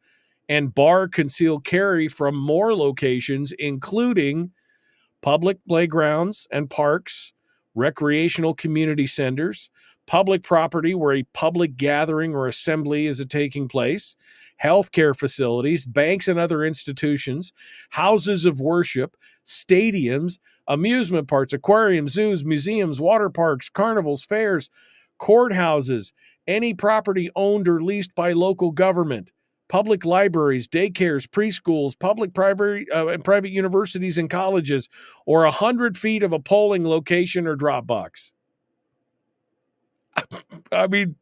and bar concealed carry from more locations, including public playgrounds and parks, recreational community centers, public property where a public gathering or assembly is taking place, healthcare facilities, banks and other institutions, houses of worship, stadiums, amusement parks, aquariums, zoos, museums, water parks, carnivals, fairs, courthouses, any property owned or leased by local government, public libraries, daycares, preschools, public primary and private universities and colleges, or 100 feet of a polling location or drop box. I mean,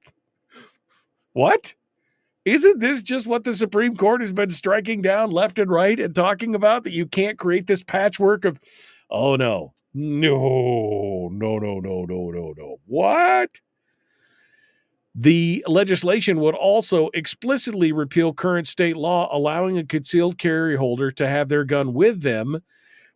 what? Isn't this just what the Supreme Court has been striking down left and right and talking about, that you can't create this patchwork of, oh, no. What? The legislation would also explicitly repeal current state law allowing a concealed carry holder to have their gun with them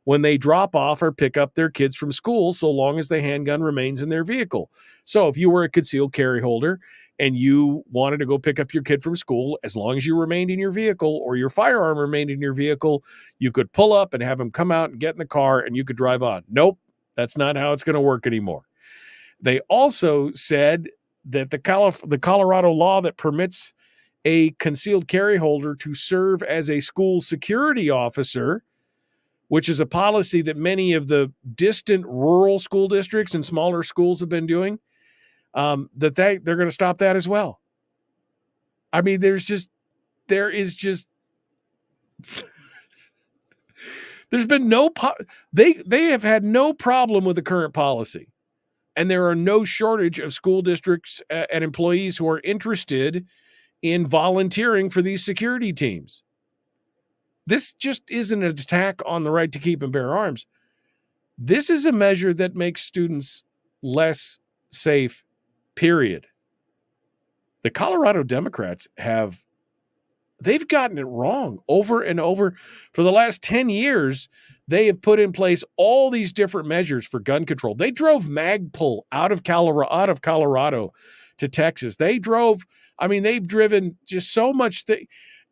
when they drop off or pick up their kids from school, so long as the handgun remains in their vehicle. So if you were a concealed carry holder and you wanted to go pick up your kid from school, as long as you remained in your vehicle or your firearm remained in your vehicle, you could pull up and have them come out and get in the car and you could drive on. Nope, that's not how it's going to work anymore. They also said that the Colorado law that permits a concealed carry holder to serve as a school security officer, which is a policy that many of the distant rural school districts and smaller schools have been doing, they're going to stop that as well. I mean, there's been no, they have had no problem with the current policy. And there are no shortage of school districts and employees who are interested in volunteering for these security teams. This just isn't an attack on the right to keep and bear arms. This is a measure that makes students less safe, period. The Colorado Democrats they've gotten it wrong over and over. For the last 10 years, they have put in place all these different measures for gun control. They drove Magpul out of Colorado to Texas. They've driven just so much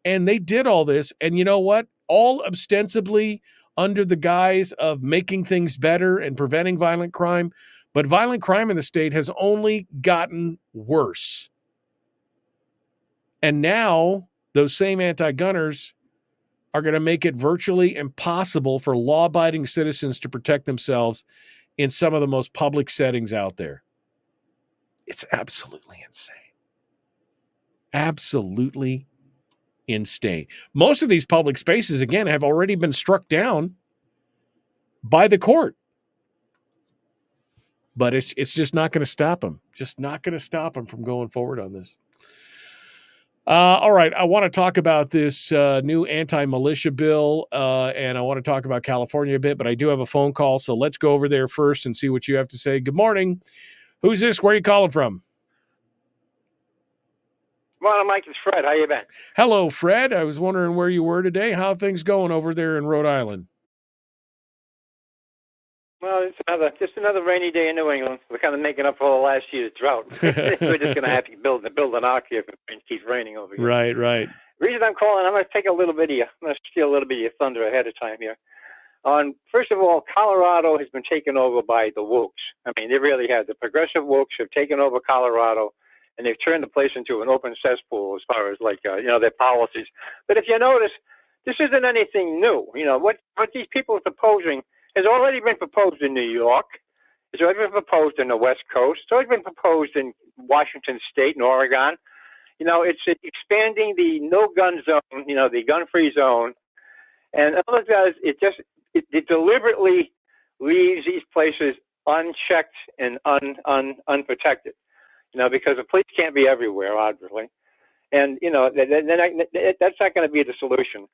and they did all this. And you know what? All ostensibly under the guise of making things better and preventing violent crime. But violent crime in the state has only gotten worse. And now those same anti-gunners are going to make it virtually impossible for law-abiding citizens to protect themselves in some of the most public settings out there. It's absolutely insane. Absolutely insane. Most of these public spaces, again, have already been struck down by the court. But it's just not going to stop them. Just not going to stop them from going forward on this. All right, I want to talk about this new anti-militia bill, and I want to talk about California a bit, but I do have a phone call, so let's go over there first and see what you have to say. Good morning. Who's this? Where are you calling from? Well, Mike, it's Fred. How you been? Hello, Fred. I was wondering where you were today. How are things going over there in Rhode Island? Well, it's just another rainy day in New England. We're kind of making up for the last year's drought. We're just going to have to build an ark here if it keeps raining over here. Right. The reason I'm calling, I'm going to take a little bit of you. I'm going to steal a little bit of your thunder ahead of time here. First of all, Colorado has been taken over by the wokes. I mean, they really have. The progressive wokes have taken over Colorado, and they've turned the place into an open cesspool as far as their policies. But if you notice, this isn't anything new. What these people are proposing has already been proposed in New York. It's already been proposed in the West Coast. It's already been proposed in Washington State and Oregon. It's expanding the no-gun zone, the gun-free zone. And other guys, it deliberately leaves these places unchecked and unprotected, because the police can't be everywhere, obviously. And, that's not going to be the solution.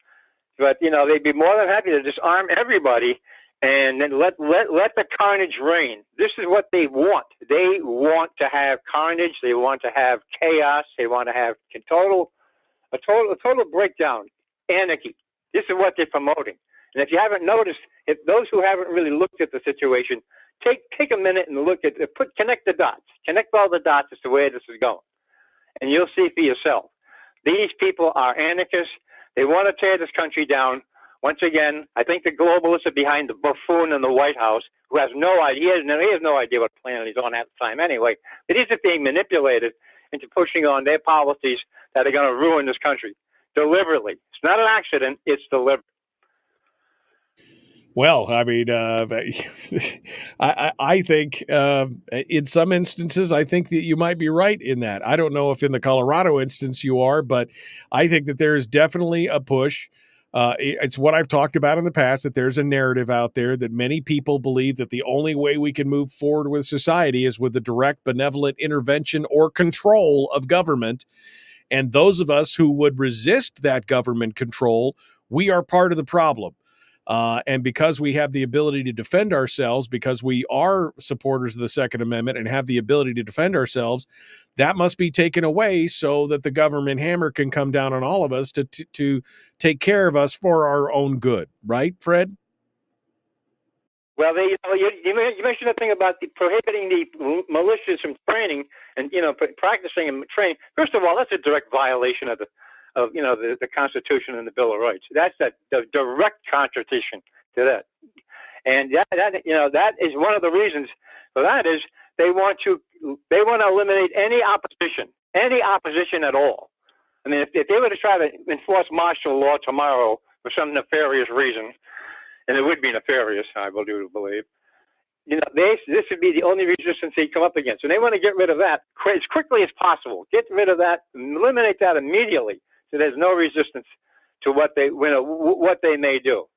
But, they'd be more than happy to disarm everybody and then let the carnage reign. This is what they want. They want to have carnage. They want to have chaos. They want to have a total breakdown, anarchy. This is what they're promoting. And if you haven't noticed, if those who haven't really looked at the situation, take a minute and look at connect the dots. Connect all the dots as to where this is going. And you'll see for yourself. These people are anarchists. They want to tear this country down Once again, I think the globalists are behind the buffoon in the White House who has no idea. He has no idea what planet he's on at the time anyway. But he's just being manipulated into pushing on their policies that are going to ruin this country deliberately. It's not an accident. It's deliberate. Well, I mean, I think in some instances, I think that you might be right in that. I don't know if in the Colorado instance you are, but I think that there is definitely a push. It's what I've talked about in the past, that there's a narrative out there that many people believe that the only way we can move forward with society is with the direct benevolent intervention or control of government. And those of us who would resist that government control, we are part of the problem. And because we have the ability to defend ourselves, because we are supporters of the Second Amendment and have the ability to defend ourselves, that must be taken away so that the government hammer can come down on all of us to take care of us for our own good. Right, Fred? Well, you mentioned the thing about prohibiting the militias from training and practicing and training. First of all, that's a direct violation of the Constitution and the Bill of Rights. That's the direct contradiction to that. And that is one of the reasons for that is they want to eliminate any opposition at all. I mean, if they were to try to enforce martial law tomorrow for some nefarious reason, and it would be nefarious, I will do believe, this would be the only resistance they come up against. And they want to get rid of that as quickly as possible. Get rid of that, eliminate that immediately, so there's no resistance to what they may do.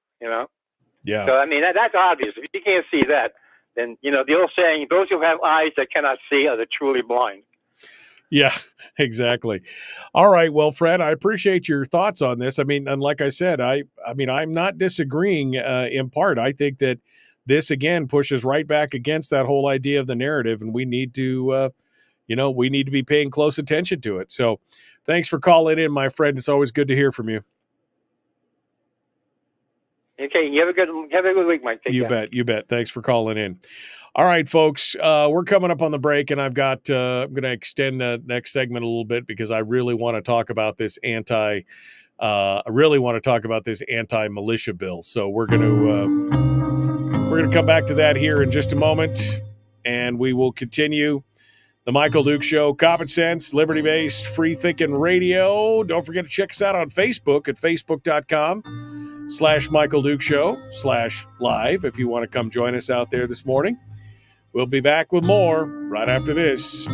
Yeah. So I mean that's obvious. If you can't see that, then the old saying, "Those who have eyes that cannot see are the truly blind." Yeah, exactly. All right. Well, Fred, I appreciate your thoughts on this. I mean, and like I said, I mean, I'm not disagreeing in part. I think that this, again, pushes right back against that whole idea of the narrative, and we need to, we need to be paying close attention to it. So thanks for calling in, my friend. It's always good to hear from you. Okay. You have a good week, Mike. Take care. You bet. Thanks for calling in. All right, folks, we're coming up on the break, and I'm going to extend the next segment a little bit because I really want to talk about this anti-militia bill. So we're going to come back to that here in just a moment, and we will continue the Michael Duke Show, common sense, liberty-based, free-thinking radio. Don't forget to check us out on Facebook at facebook.com/Michael Duke Show /live if you want to come join us out there this morning. We'll be back with more right after this.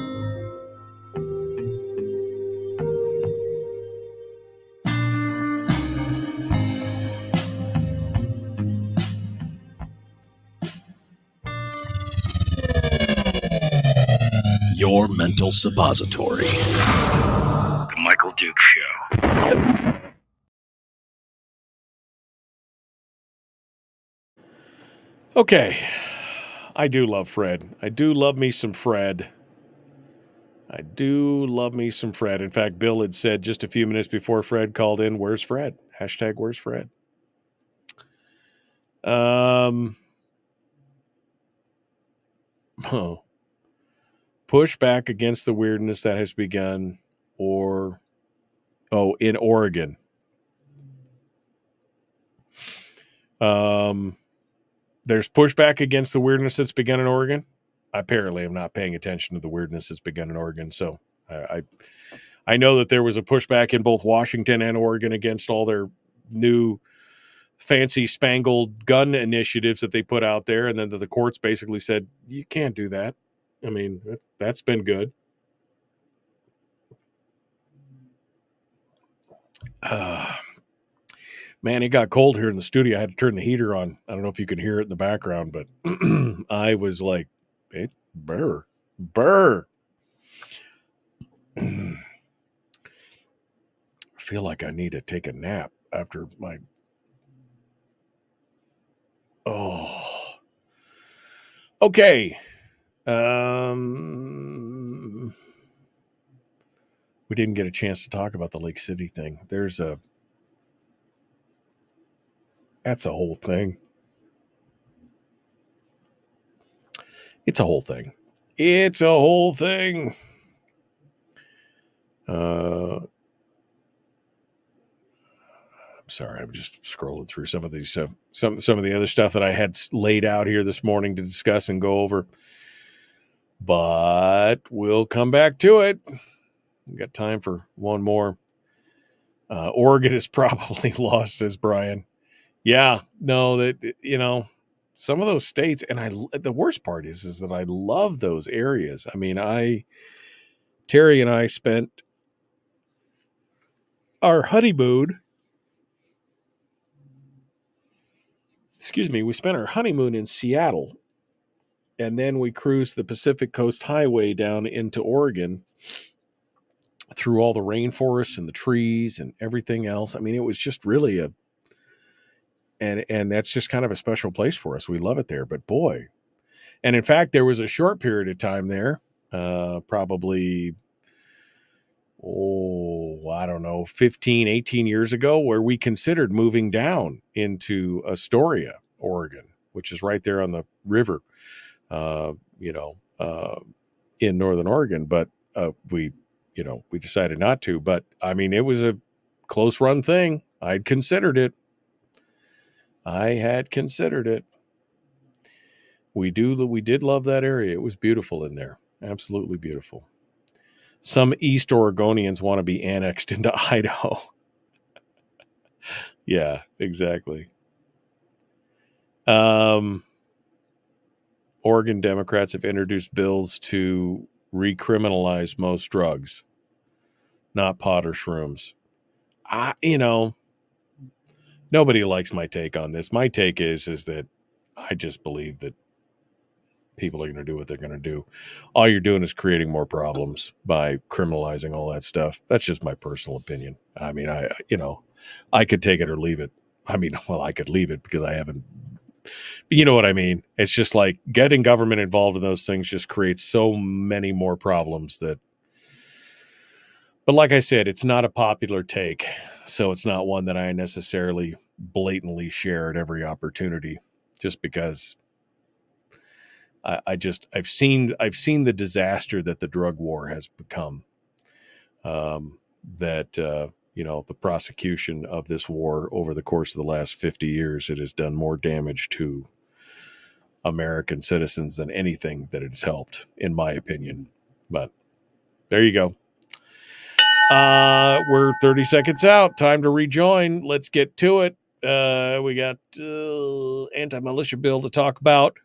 Your mental suppository. The Michael Duke Show. Okay. I do love Fred. I do love me some Fred. In fact, Bill had said just a few minutes before Fred called in, "Where's Fred?" # where's Fred? Push back against the weirdness that has begun in Oregon. There's pushback against the weirdness that's begun in Oregon. Apparently, I'm not paying attention to the weirdness that's begun in Oregon. So I know that there was a pushback in both Washington and Oregon against all their new fancy spangled gun initiatives that they put out there. And then the courts basically said, you can't do that. I mean, that's been good. Man, it got cold here in the studio. I had to turn the heater on. I don't know if you can hear it in the background, but I was like, it's burr. I feel like I need to take a nap after my... Okay. We didn't get a chance to talk about the Lake City thing. That's a whole thing. It's a whole thing. I'm Sorry, I'm just scrolling through some of these, some of the other stuff that I had laid out here this morning to discuss and go over. But we'll come back to it. We've got time for one more. Oregon is probably lost, says Brian. Yeah, no, that some of those states, and the worst part is that I love those areas. I mean, Terry and I spent our honeymoon. We spent our honeymoon in Seattle, and then we cruised the Pacific Coast Highway down into Oregon through all the rainforests and the trees and everything else. I mean, it was just really and that's just kind of a special place for us. We love it there, but boy. And in fact, there was a short period of time there, probably, I don't know, 15, 18 years ago, where we considered moving down into Astoria, Oregon, which is right there on the river, in Northern Oregon. But we decided not to. But I mean, it was a close run thing. I'd considered it. I had considered it. We did love that area. It was beautiful in there. Absolutely beautiful. Some East Oregonians want to be annexed into Idaho. Yeah, exactly. Oregon Democrats have introduced bills to recriminalize most drugs, not pot or shrooms. Nobody likes my take on this. My take is that I just believe that people are going to do what they're going to do. All you're doing is creating more problems by criminalizing all that stuff. That's just my personal opinion. I mean, I could take it or leave it. I mean, well, I could leave it because I haven't, you know what I mean? It's just like getting government involved in those things just creates so many more problems but like I said, it's not a popular take. So it's not one that I necessarily blatantly share at every opportunity, just because I've seen the disaster that the drug war has become. The prosecution of this war over the course of the last 50 years, it has done more damage to American citizens than anything that it's helped, in my opinion. But there you go. We're 30 seconds out. Time to rejoin. Let's get to it. We got anti-militia bill to talk about.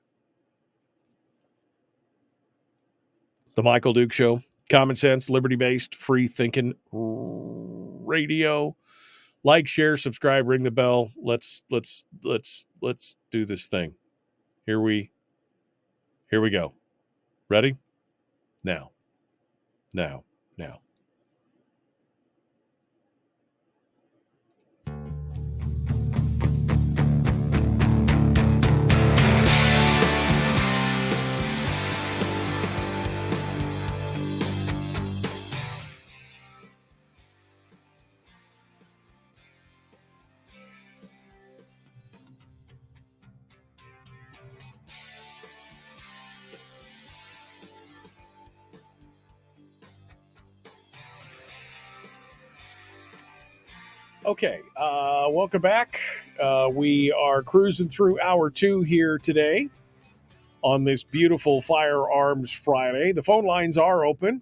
The Michael Duke Show. Common sense, liberty-based, free-thinking radio. Like, share, subscribe, ring the bell. Let's do this thing. Here we go. Ready? Now. Okay, welcome back. We are cruising through hour 2 here today on this beautiful Firearms Friday. The phone lines are open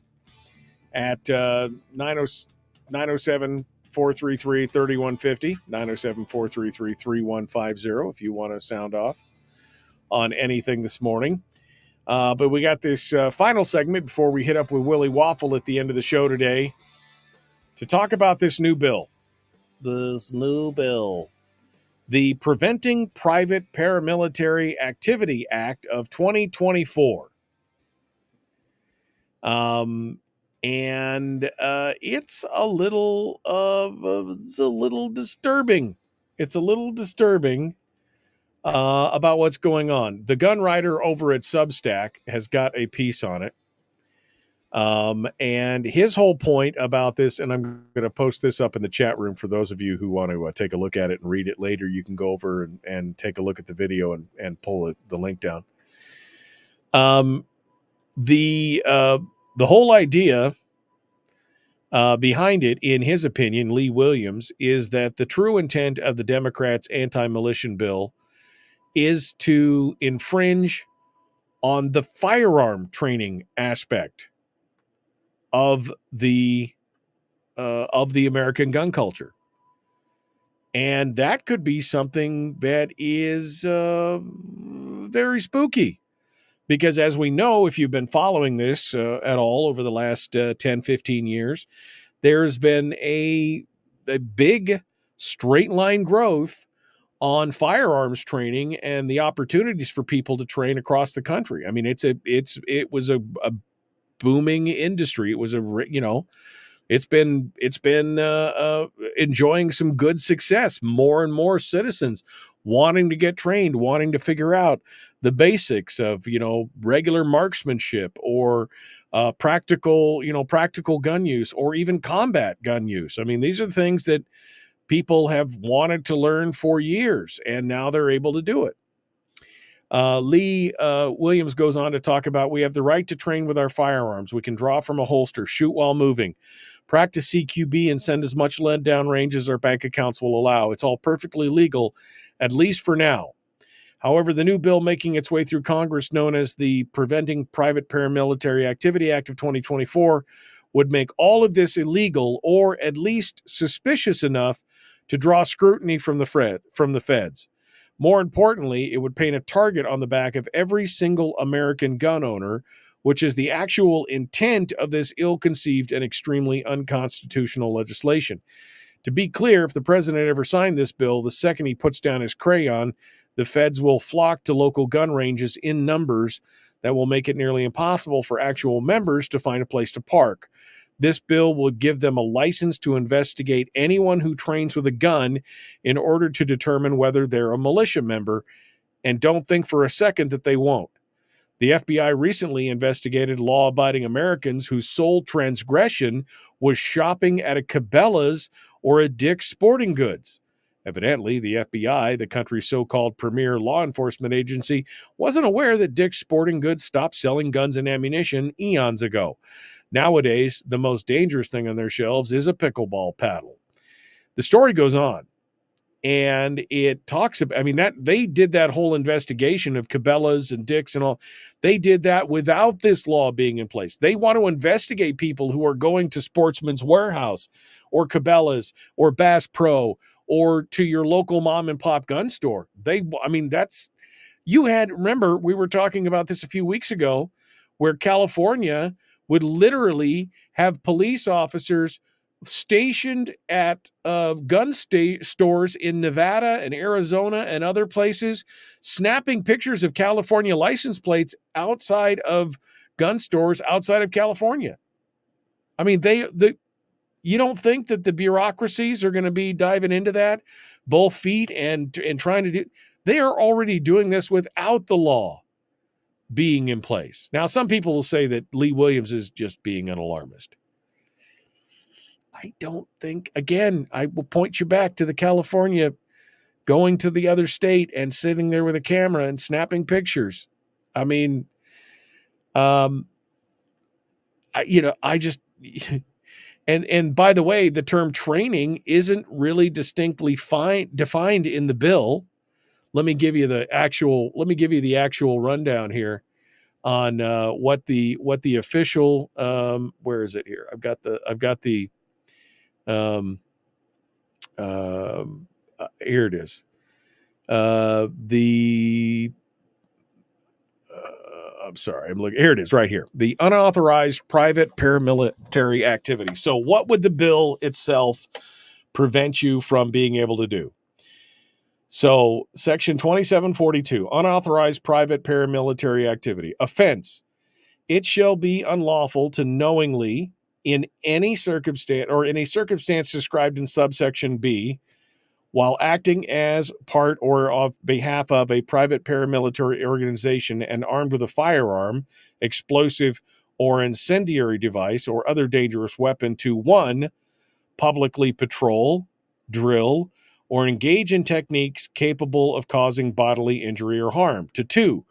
at 907-433-3150, 907-433-3150 if you want to sound off on anything this morning. But we got this final segment before we hit up with Willie Waffle at the end of the show today to talk about this new bill. The Preventing Private Paramilitary Activity Act of 2024. And it's a little disturbing. It's a little disturbing about what's going on. The gun writer over at Substack has got a piece on it. And his whole point about this, and I'm going to post this up in the chat room for those of you who want to take a look at it and read it later. You can go over and take a look at the video and pull the link down. The whole idea Behind it, in his opinion, Lee Williams, is that the true intent of the Democrats' anti-militia bill is to infringe on the firearm training aspect of the American gun culture. And that could be something that is very spooky. Because as we know, if you've been following this at all over the last 10, 15 years, there's been a big straight line growth on firearms training and the opportunities for people to train across the country. I mean, it was a booming industry. It was it's been enjoying some good success. More and more citizens wanting to get trained, wanting to figure out the basics of, regular marksmanship or practical gun use or even combat gun use. I mean, these are the things that people have wanted to learn for years, and now they're able to do it. Lee Williams goes on to talk about, we have the right to train with our firearms. We can draw from a holster, shoot while moving, practice CQB, and send as much lead down range as our bank accounts will allow. It's all perfectly legal, at least for now. However, the new bill making its way through Congress, known as the Preventing Private Paramilitary Activity Act of 2024, would make all of this illegal or at least suspicious enough to draw scrutiny from the feds. More importantly, it would paint a target on the back of every single American gun owner, which is the actual intent of this ill-conceived and extremely unconstitutional legislation. To be clear, if the president ever signed this bill, the second he puts down his crayon, the feds will flock to local gun ranges in numbers that will make it nearly impossible for actual members to find a place to park. This bill will give them a license to investigate anyone who trains with a gun in order to determine whether they're a militia member, and don't think for a second that they won't. The FBI recently investigated law-abiding Americans whose sole transgression was shopping at a Cabela's or a Dick's Sporting Goods. Evidently, the FBI, the country's so-called premier law enforcement agency, wasn't aware that Dick's Sporting Goods stopped selling guns and ammunition eons ago. Nowadays, the most dangerous thing on their shelves is a pickleball paddle. The story goes on, and it talks about, that they did that whole investigation of Cabela's and Dick's and all. They did that without this law being in place. They want to investigate people who are going to Sportsman's Warehouse or Cabela's or Bass Pro or to your local mom and pop gun store. Remember, we were talking about this a few weeks ago, where California would literally have police officers stationed at gun stores in Nevada and Arizona and other places, snapping pictures of California license plates outside of gun stores outside of California. I mean, you don't think that the bureaucracies are going to be diving into that both feet and trying to do? They are already doing this without the law being in place. Now, some people will say that Lee Williams is just being an alarmist. I don't think, again, I will point you back to the California going to the other state and sitting there with a camera and snapping pictures. I mean, and by the way, the term training isn't really distinctly defined in the bill. Let me give you the actual rundown here on what the official where is it here? I've got the here it is. I'm sorry, I'm looking. Here it is, right here. The unauthorized private paramilitary activity. So, what would the bill itself prevent you from being able to do? So, Section 2742, unauthorized private paramilitary activity. Offense: it shall be unlawful to knowingly, in any circumstance or in a circumstance described in subsection B, while acting as part or on behalf of a private paramilitary organization and armed with a firearm, explosive, or incendiary device or other dangerous weapon, to 1, publicly patrol, drill, or engage in techniques capable of causing bodily injury or harm, to 2,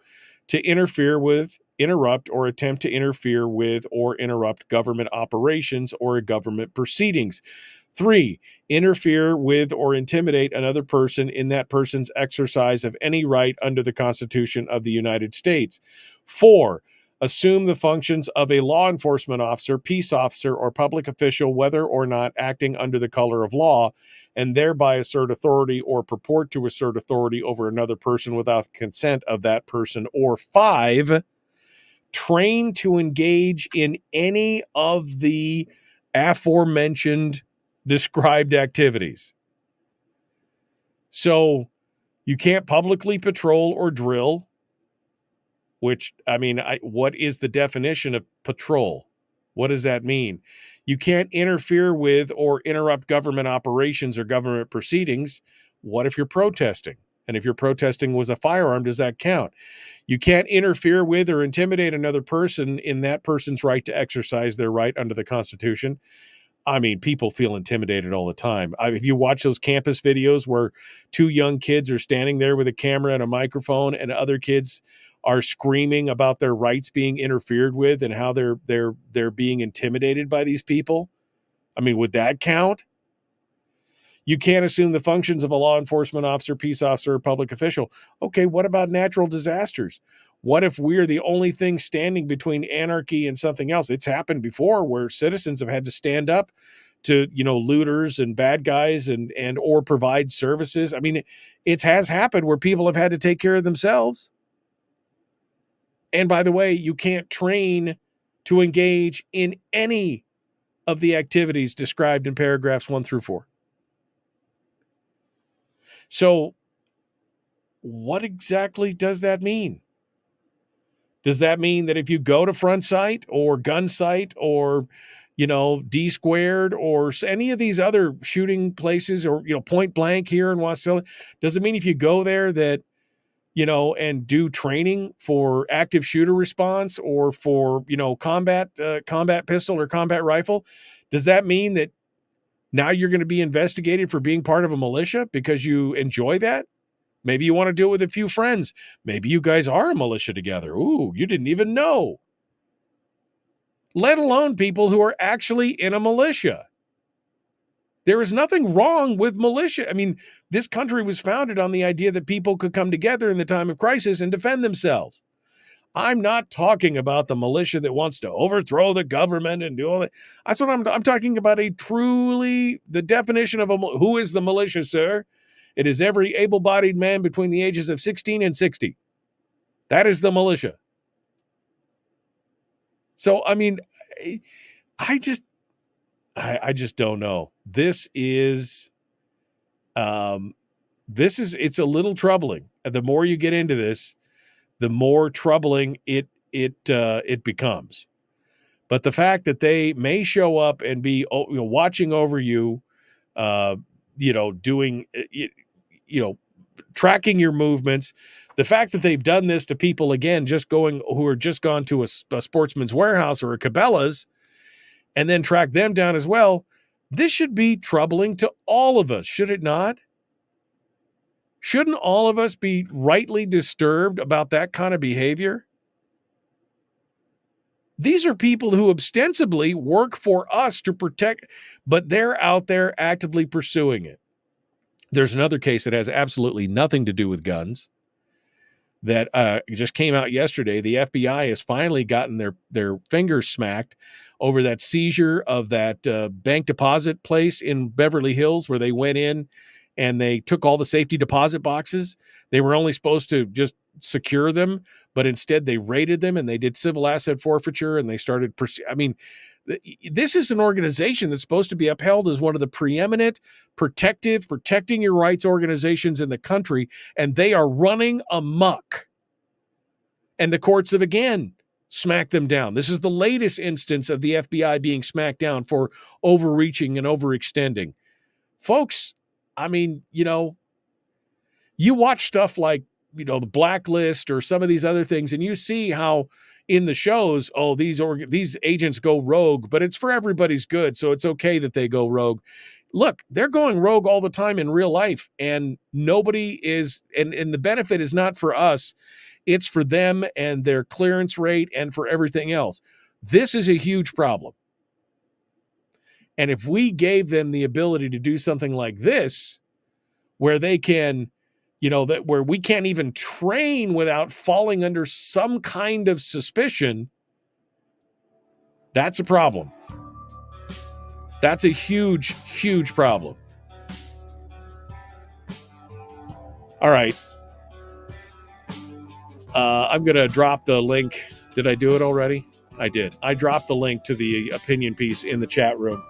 to interfere with interrupt or attempt to interfere with or interrupt government operations or government proceedings. 3, interfere with or intimidate another person in that person's exercise of any right under the Constitution of the United States. 4, assume the functions of a law enforcement officer, peace officer, or public official, whether or not acting under the color of law, and thereby assert authority or purport to assert authority over another person without consent of that person. Or 5, train to engage in any of the aforementioned described activities. So you can't publicly patrol or drill, which, I mean, what is the definition of patrol? What does that mean? You can't interfere with or interrupt government operations or government proceedings. What if you're protesting? And if you're protesting with a firearm, does that count? You can't interfere with or intimidate another person in that person's right to exercise their right under the Constitution. I mean, people feel intimidated all the time. If you watch those campus videos where 2 young kids are standing there with a camera and a microphone, and other kids are screaming about their rights being interfered with and how they're being intimidated by these people, I mean, would that count? You can't assume the functions of a law enforcement officer, peace officer, or public official. Okay, what about natural disasters? What if we're the only thing standing between anarchy and something else? It's happened before where citizens have had to stand up to, looters and bad guys and or provide services. I mean, it has happened where people have had to take care of themselves. And by the way, you can't train to engage in any of the activities described in paragraphs 1 through 4. So what exactly does that mean? Does that mean that if you go to Front Sight or Gun Sight or, D Squared or any of these other shooting places or, Point Blank here in Wasilla, does it mean if you go there that, and do training for active shooter response or for, combat pistol or combat rifle, does that mean that now you're going to be investigated for being part of a militia because you enjoy that? Maybe you want to do it with a few friends. Maybe you guys are a militia together. Ooh, you didn't even know. Let alone people who are actually in a militia. There is nothing wrong with militia. I mean, this country was founded on the idea that people could come together in the time of crisis and defend themselves. I'm not talking about the militia that wants to overthrow the government and do all that. That's what I'm talking about. The definition of who is the militia, sir? It is every able-bodied man between the ages of 16 and 60. That is the militia. So, I mean, I just don't know. It's a little troubling. The more you get into this, the more troubling it becomes. But the fact that they may show up and be watching over you, doing, tracking your movements, the fact that they've done this to people, again, who are just gone to a Sportsman's Warehouse or a Cabela's and then track them down as well, this should be troubling to all of us, should it not? Shouldn't all of us be rightly disturbed about that kind of behavior? These are people who ostensibly work for us to protect, but they're out there actively pursuing it. There's another case that has absolutely nothing to do with guns that just came out yesterday. The FBI has finally gotten their fingers smacked over that seizure of that bank deposit place in Beverly Hills where they went in and they took all the safety deposit boxes. They were only supposed to just secure them, but instead they raided them and they did civil asset forfeiture and they started. This is an organization that's supposed to be upheld as one of the preeminent protecting your rights organizations in the country, and they are running amok. And the courts have again smacked them down. This is the latest instance of the FBI being smacked down for overreaching and overextending. Folks, I mean, you watch stuff like, the Blacklist or some of these other things, and you see how in the shows, these agents go rogue, but it's for everybody's good, so it's okay that they go rogue. look, they're going rogue all the time in real life, and nobody is, and the benefit is not for us. It's for them and their clearance rate and for everything else. This is a huge problem. And if we gave them the ability to do something like this, where they can, that where we can't even train without falling under some kind of suspicion, that's a problem. That's a huge, huge problem. All right. I'm going to drop the link. Did I do it already? I did. I dropped the link to the opinion piece in the chat room.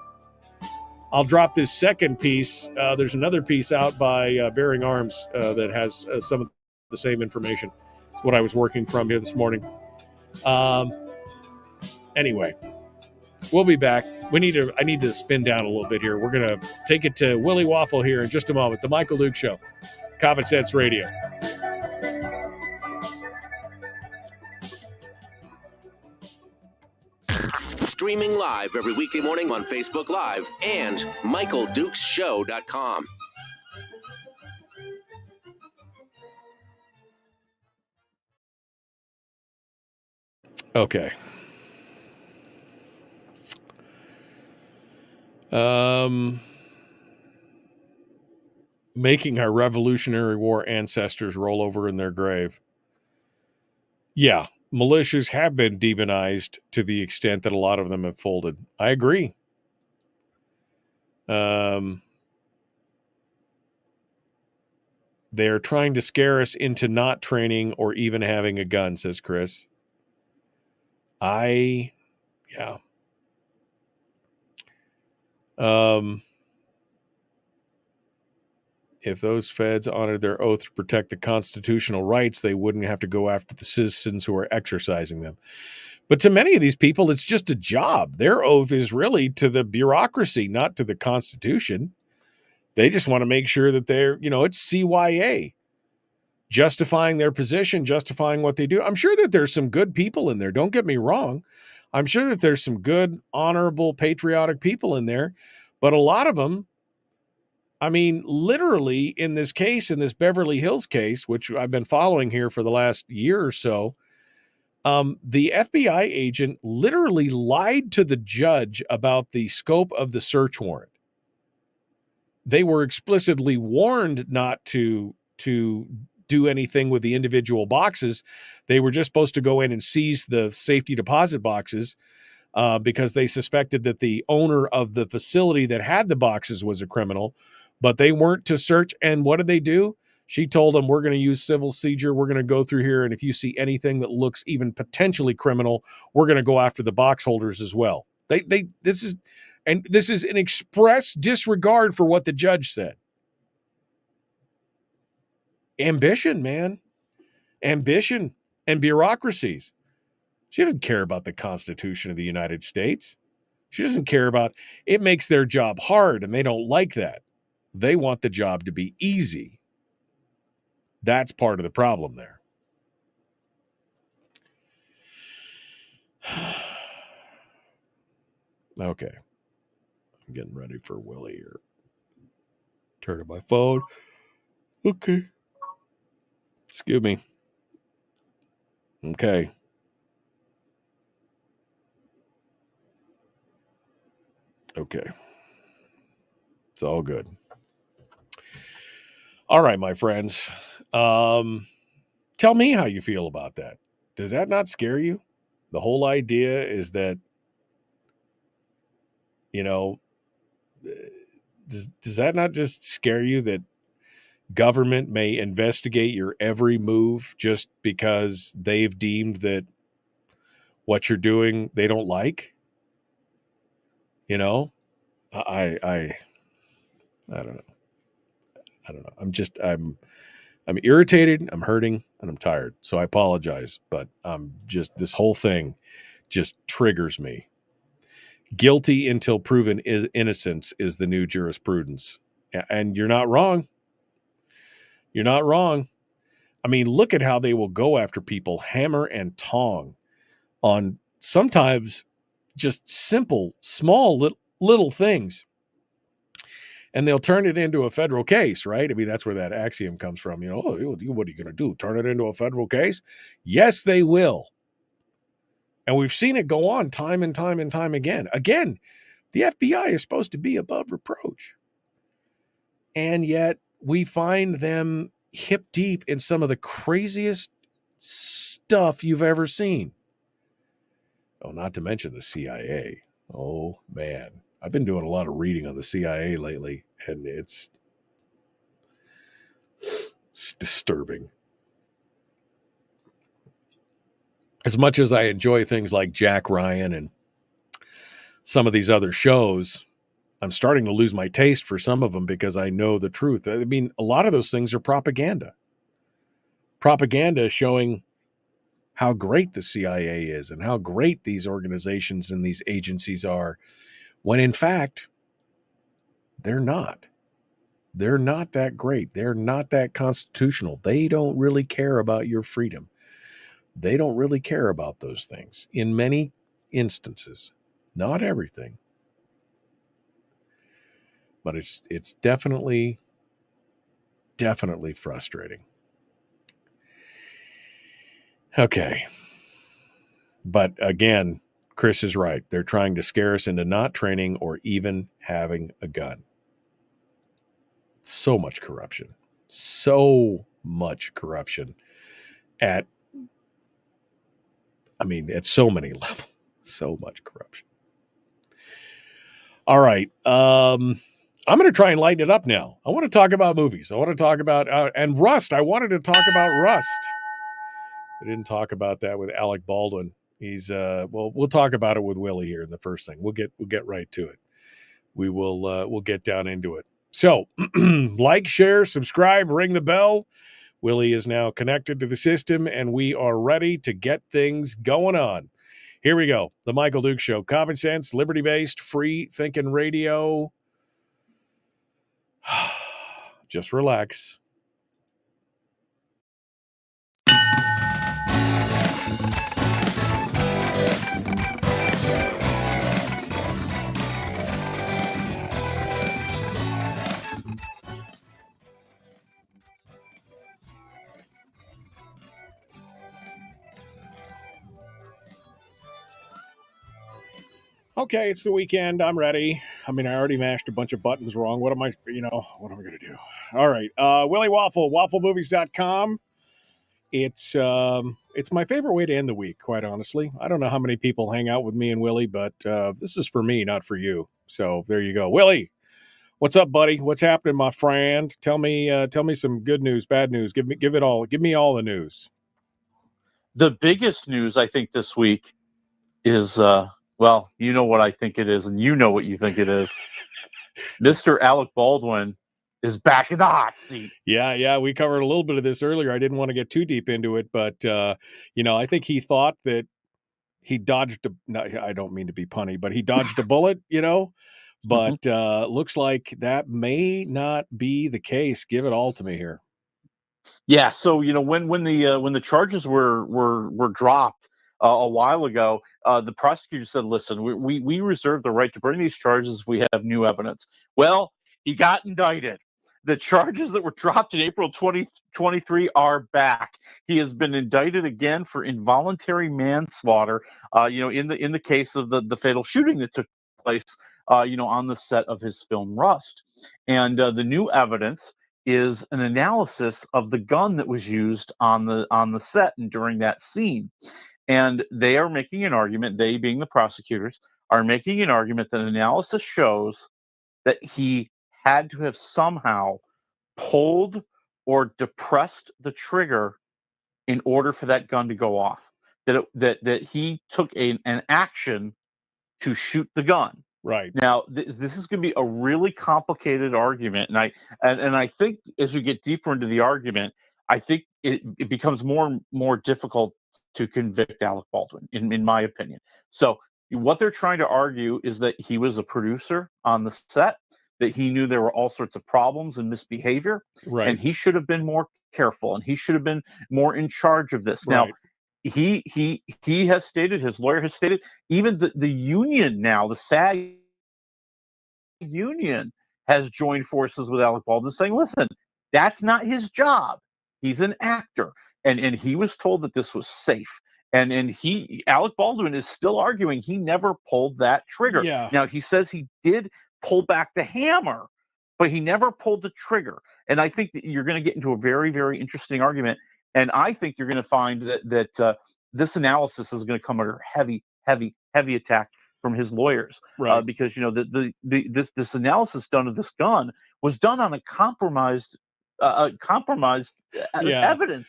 I'll drop this second piece. There's another piece out by Bearing Arms that has some of the same information. It's what I was working from here this morning. Anyway, we'll be back. I need to spin down a little bit here. We're going to take it to Willie Waffle here in just a moment. The Michael Duke Show, Common Sense Radio. Streaming live every weekday morning on Facebook Live and MichaelDukesShow.com. Okay. Making our Revolutionary War ancestors roll over in their grave. Yeah, militias have been demonized to the extent that a lot of them have folded. I agree. They are trying to scare us into not training or even having a gun, says Chris. Yeah. If those feds honored their oath to protect the constitutional rights, they wouldn't have to go after the citizens who are exercising them. But to many of these people, it's just a job. Their oath is really to the bureaucracy, not to the Constitution. They just want to make sure that they're, it's CYA, justifying their position, justifying what they do. I'm sure that there's some good people in there. Don't get me wrong. I'm sure that there's some good, honorable, patriotic people in there. But a lot of them, literally in this case, in this Beverly Hills case, which I've been following here for the last year or so, the FBI agent literally lied to the judge about the scope of the search warrant. They were explicitly warned not to do anything with the individual boxes. They were just supposed to go in and seize the safety deposit boxes because they suspected that the owner of the facility that had the boxes was a criminal, but they weren't to search. And what did they do? She told them, we're going to use civil seizure. We're going to go through here. And if you see anything that looks even potentially criminal, we're going to go after the box holders as well. This is an express disregard for what the judge said. Ambition, man. Ambition and bureaucracies. She doesn't care about the Constitution of the United States. She doesn't care about it. Makes their job hard, and they don't like that. They want the job to be easy. That's part of the problem there. Okay. I'm getting ready for Willie here. Turn on my phone. Okay. Excuse me. Okay. Okay. It's all good. All right, my friends. Tell me how you feel about that. Does that not scare you? The whole idea is that, does that not just scare you that government may investigate your every move just because they've deemed that what you're doing they don't like? I don't know. I'm irritated, I'm hurting, and I'm tired. So I apologize, but this whole thing just triggers me. Guilty until proven innocence is the new jurisprudence. And you're not wrong. You're not wrong. Look at how they will go after people hammer and tong on sometimes just simple, small, little things. and they'll turn it into a federal case, right? I mean, that's where that axiom comes from. You know, oh, what are you going to do? Turn it into a federal case? Yes, they will. And we've seen it go on time and time and time again. Again, the FBI is supposed to be above reproach. And yet we find them hip deep in some of the craziest stuff you've ever seen. Oh, not to mention the CIA. Oh, man. I've been doing a lot of reading on the CIA lately, and it's disturbing. As much as I enjoy things like Jack Ryan and some of these other shows, I'm starting to lose my taste for some of them because I know the truth. I mean, a lot of those things are propaganda. Propaganda showing how great the CIA is and how great these organizations and these agencies are, when in fact, they're not. They're not that great. They're not that constitutional. They don't really care about your freedom. They don't really care about those things in many instances. Not everything. But it's definitely frustrating. Okay. But again, Chris is right. They're trying to scare us into not training or even having a gun. So much corruption. So much corruption at so many levels. So much corruption. All right. I'm going to try and lighten it up now. I want to talk about movies. I want to talk about and Rust. I wanted to talk about Rust. I didn't talk about that with Alec Baldwin. He's we'll talk about it with Willie here in the first thing. We'll get right to it. We'll get down into it. So, like, share, subscribe, ring the bell. Willie is now connected to the system, and we are ready to get things going on. Here we go. The Michael Duke Show. Common sense, liberty-based, free-thinking radio. Just relax. Okay, it's the weekend. I'm ready. I mean, I already mashed a bunch of buttons wrong. What am I going to do? All right. Willie Waffle, wafflemovies.com. It's my favorite way to end the week, quite honestly. I don't know how many people hang out with me and Willie, but this is for me, not for you. So there you go. Willie, what's up, buddy? What's happening, my friend? Tell me some good news, bad news. Give me all the news. The biggest news, I think, this week is, well, you know what I think it is, and you know what you think it is. Mr. Alec Baldwin is back in the hot seat. Yeah, we covered a little bit of this earlier. I didn't want to get too deep into it, but, I think he thought that he dodged I don't mean to be punny, but he dodged a bullet, but looks like that may not be the case. Give it all to me here. Yeah, so when the charges were dropped a while ago, the prosecutor said, "Listen, we reserve the right to bring these charges if we have new evidence." Well, he got indicted. The charges that were dropped in April 2023 are back. He has been indicted again for involuntary manslaughter. In the case of the fatal shooting that took place, on the set of his film Rust, and the new evidence is an analysis of the gun that was used on the set and during that scene. And they are making an argument, they being the prosecutors, are making an argument that analysis shows that he had to have somehow pulled or depressed the trigger in order for that gun to go off. That he took an action to shoot the gun. Right. Now, this is going to be a really complicated argument, and I think as we get deeper into the argument, I think it becomes more difficult to convict Alec Baldwin, in my opinion. So what they're trying to argue is that he was a producer on the set, that he knew there were all sorts of problems and misbehavior, right, and he should have been more careful, and he should have been more in charge of this. Right. Now, he has stated, his lawyer has stated, even the union now, the SAG union has joined forces with Alec Baldwin, saying, "Listen, that's not his job. He's an actor," and he was told that this was safe. And Alec Baldwin is still arguing he never pulled that trigger. Yeah. Now he says he did pull back the hammer, but he never pulled the trigger. And I think that you're going to get into a very, very interesting argument. And I think you're going to find that this analysis is going to come under heavy, heavy, heavy attack from his lawyers, Right. because this analysis done of this gun was done on a compromised evidence.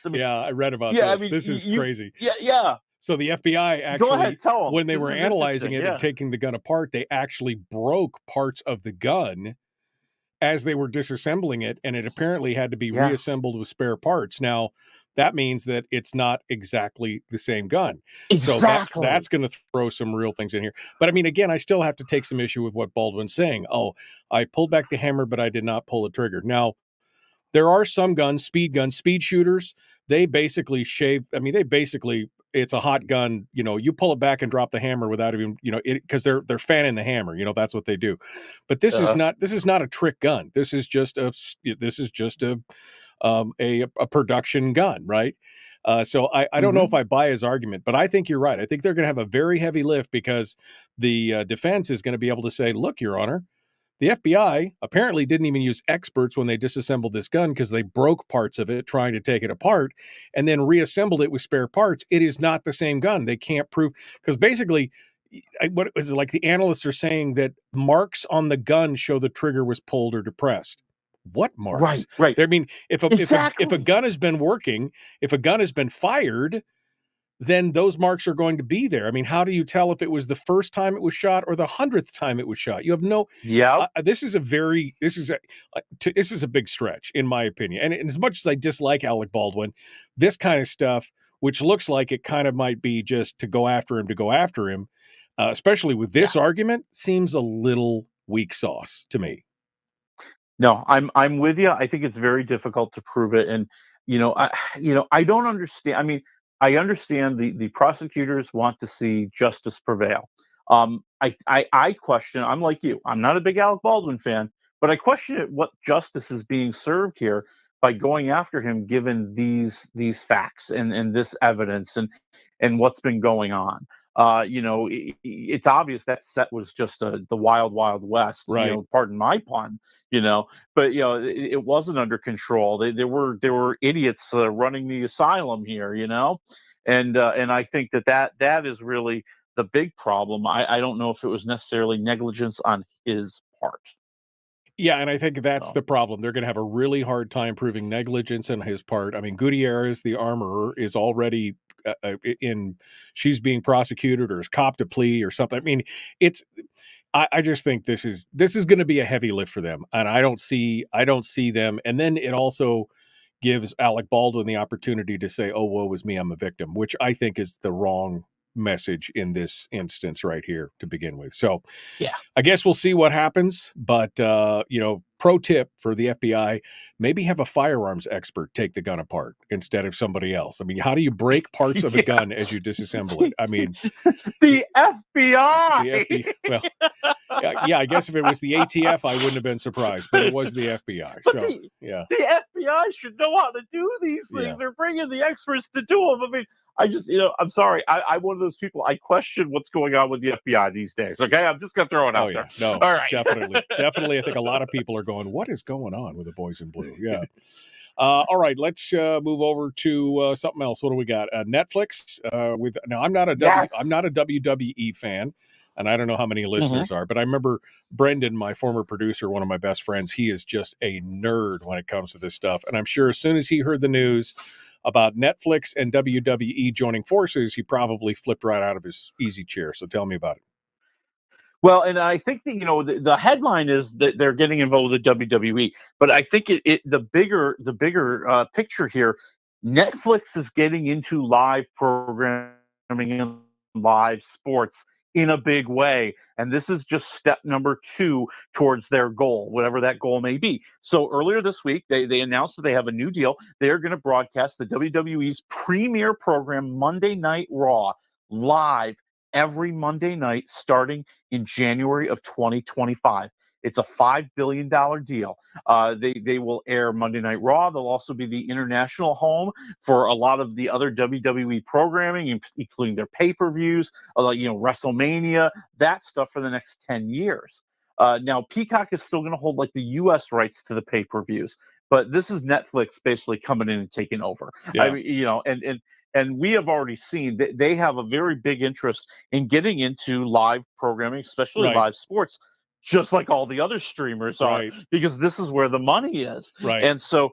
I mean, I read about yeah, this. I mean, This is crazy. Yeah. So the FBI Go actually, ahead, tell 'em. when they This were is analyzing it interesting, and taking the gun apart, they actually broke parts of the gun as they were disassembling it, and it apparently had to be reassembled with spare parts. Now, that means that it's not exactly the same gun. Exactly. So that's going to throw some real things in here. But I mean, again, I still have to take some issue with what Baldwin's saying. Oh, I pulled back the hammer, but I did not pull the trigger. Now, there are some guns, speed shooters. They basically it's a hot gun. You know, you pull it back and drop the hammer without even, because they're fanning the hammer. You know, that's what they do. But this is not a trick gun. This is just a production gun, right? So I don't know if I buy his argument, but I think you're right. I think they're going to have a very heavy lift because the defense is going to be able to say, look, Your Honor, the FBI apparently didn't even use experts when they disassembled this gun because they broke parts of it trying to take it apart and then reassembled it with spare parts. It is not the same gun. They can't prove, because basically, what is it, like the analysts are saying that marks on the gun show the trigger was pulled or depressed. What marks? Right. I mean, if a gun has been working, if a gun has been fired, then those marks are going to be there. I mean, how do you tell if it was the first time it was shot or the 100th time it was shot? You have no. Yeah. This is a big stretch, in my opinion. And as much as I dislike Alec Baldwin, this kind of stuff, which looks like it kind of might be just to go after him, especially with this argument, seems a little weak sauce to me. No, I'm with you. I think it's very difficult to prove it, and I don't understand. I mean, I understand the prosecutors want to see justice prevail. I question. I'm like you. I'm not a big Alec Baldwin fan, but I question what justice is being served here by going after him, given these facts and this evidence and what's been going on. It's obvious that set was just the wild, wild west. Right. Pardon my pun. But it wasn't under control. There were idiots running the asylum here. And I think that is really the big problem. I don't know if it was necessarily negligence on his part. Yeah, and I think that's the problem. They're going to have a really hard time proving negligence on his part. I mean, Gutierrez, the armorer, is already she's being prosecuted or has copped a plea or something. I mean, I just think this is going to be a heavy lift for them, and I don't see them. And then it also gives Alec Baldwin the opportunity to say, "Oh, woe is me, I'm a victim," which I think is the wrong message in this instance right here to begin with. So yeah, I guess we'll see what happens. But pro tip for the FBI, maybe have a firearms expert take the gun apart instead of somebody else. I mean, how do you break parts of a gun as you disassemble it? I mean, the FBI. Well, yeah, I guess if it was the ATF, I wouldn't have been surprised, but it was the FBI. So yeah, the FBI should know how to do these things. Yeah. They're bringing the experts to do them. I mean, I just, I'm sorry. I'm one of those people. I question what's going on with the FBI these days. Okay, I'm just gonna throw it out there. No, all right, definitely. I think a lot of people are going, "What is going on with the boys in blue?" Yeah. All right, let's move over to something else. What do we got? Netflix. I'm not a WWE fan, and I don't know how many listeners are, but I remember Brendan, my former producer, one of my best friends. He is just a nerd when it comes to this stuff, and I'm sure as soon as he heard the news about Netflix and WWE joining forces, he probably flipped right out of his easy chair. So tell me about it. Well, and I think that the headline is that they're getting involved with WWE, but I think the bigger picture here, Netflix is getting into live programming and live sports in a big way, and this is just step number 2 towards their goal, whatever that goal may be. So earlier this week, they announced that they have a new deal. They are going to broadcast the WWE's premier program, Monday Night Raw, live every Monday night starting in January of 2025. It's a $5 billion deal. They will air Monday Night Raw. They'll also be the international home for a lot of the other WWE programming, including their pay-per-views, WrestleMania, that stuff for the next 10 years. Now, Peacock is still going to hold like the U.S. rights to the pay-per-views, but this is Netflix basically coming in and taking over. Yeah. I mean, and we have already seen that they have a very big interest in getting into live programming, especially Right. live sports, just like all the other streamers are, Right. because this is where the money is. Right. And so,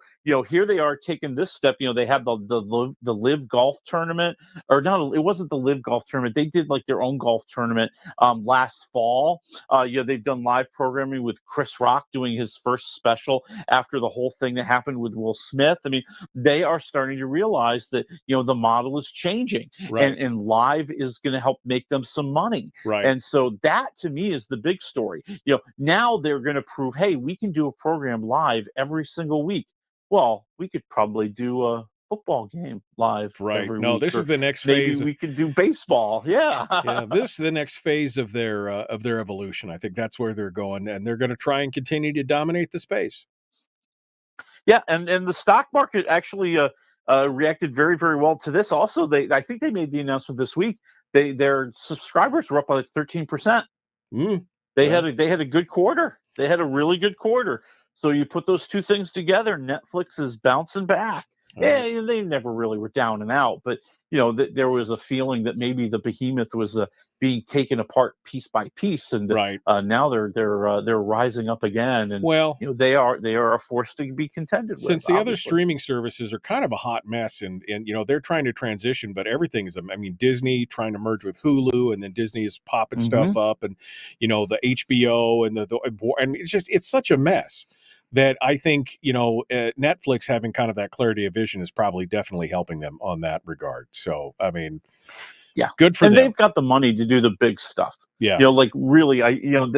here they are taking this step. They had the Live Golf tournament, or no, it wasn't the Live Golf tournament. They did like their own golf tournament last fall. They've done live programming with Chris Rock doing his first special after the whole thing that happened with Will Smith. I mean, they are starting to realize that, the model is changing, Right. and live is going to help make them some money. Right. And so that to me is the big story. Now they're going to prove, hey, we can do a program live every single week. Well, we could probably do a football game live every week. No, this is the next maybe phase. We could do baseball. Yeah. Yeah, this is the next phase of their evolution. I think that's where they're going, and they're going to try and continue to dominate the space. Yeah, and the stock market actually reacted very, very well to this. Also, I think they made the announcement this week. Their subscribers were up by like 13%. They had a good quarter. They had a really good quarter. So you put those two things together, Netflix is bouncing back. Yeah, they never really were down and out, but there was a feeling that maybe the behemoth was being taken apart piece by piece, and now they're rising up again, and they are a force to be contended with. Since the other streaming services are kind of a hot mess, and they're trying to transition, but everything's, I mean, Disney trying to merge with Hulu, and then Disney is popping stuff up, and the HBO and it's such a mess that I think, Netflix having kind of that clarity of vision is probably definitely helping them on that regard. So, I mean, yeah, good for them. And they've got the money to do the big stuff. Yeah. Like really,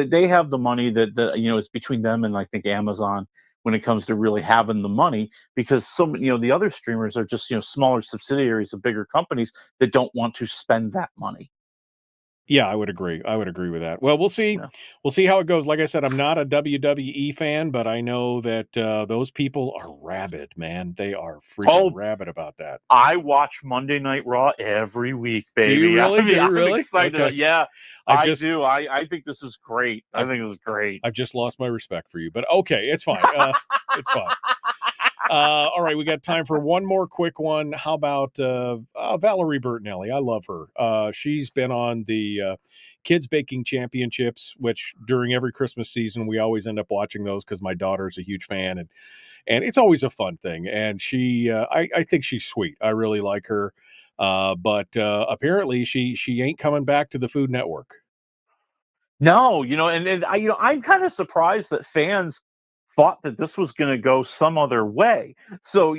they have the money that it's between them and I think Amazon when it comes to really having the money, because the other streamers are just, smaller subsidiaries of bigger companies that don't want to spend that money. Yeah, I would agree. I would agree with that. Well, we'll see. Yeah. We'll see how it goes. Like I said, I'm not a WWE fan, but I know that those people are rabid, man. They are freaking rabid about that. I watch Monday Night Raw every week, baby. Do you really? I'm excited. Okay. Yeah, I do. I think this is great. I think this is great. I've just lost my respect for you, but okay, it's fine. It's fine. All right, we got time for one more quick one. How about Valerie Bertinelli? I love her. She's been on the Kids Baking Championships, which during every Christmas season, we always end up watching those because my daughter's a huge fan, and it's always a fun thing. And she, I think she's sweet. I really like her. But apparently she ain't coming back to the Food Network. No, and I'm kind of surprised that fans thought that this was going to go some other way. So,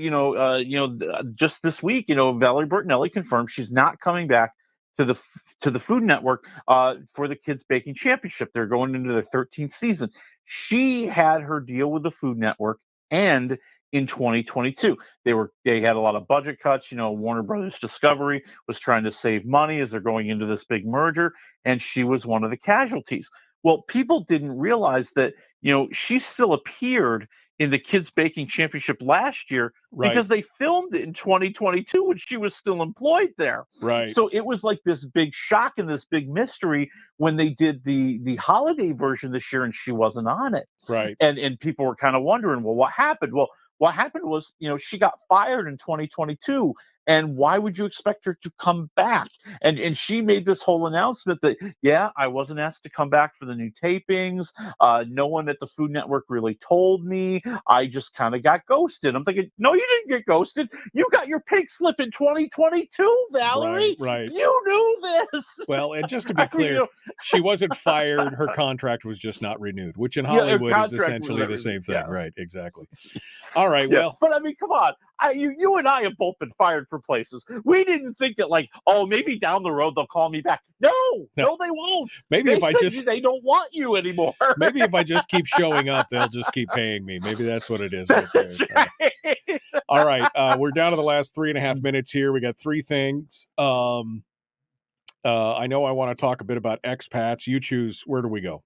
just this week, Valerie Bertinelli confirmed she's not coming back to the Food Network for the Kids Baking Championship. They're going into their 13th season. She had her deal with the Food Network end in 2022. They had a lot of budget cuts. Warner Brothers Discovery was trying to save money as they're going into this big merger, and she was one of the casualties. Well, people didn't realize that, she still appeared in the Kids Baking Championship last year because they filmed it in 2022 when she was still employed there. Right. So it was like this big shock and this big mystery when they did the holiday version this year and she wasn't on it. Right. And people were kind of wondering, well, what happened? Well, what happened was, she got fired in 2022. And why would you expect her to come back? And she made this whole announcement that, I wasn't asked to come back for the new tapings. No one at the Food Network really told me. I just kind of got ghosted. I'm thinking, no, you didn't get ghosted. You got your pink slip in 2022, Valerie. Right. You knew this. Well, and just to be clear, she wasn't fired. Her contract was just not renewed, which in Hollywood is essentially the same thing. Yeah. Right. Exactly. All right. Yeah. Well, but I mean, come on. You and I have both been fired for places. We didn't think that, like, oh, maybe down the road they'll call me back. No, they won't. Maybe they don't want you anymore. Maybe if I just keep showing up, they'll just keep paying me. Maybe that's what it is right there. All right. We're down to the last 3.5 minutes here. We got three things. I know I want to talk a bit about expats. You choose. Where do we go?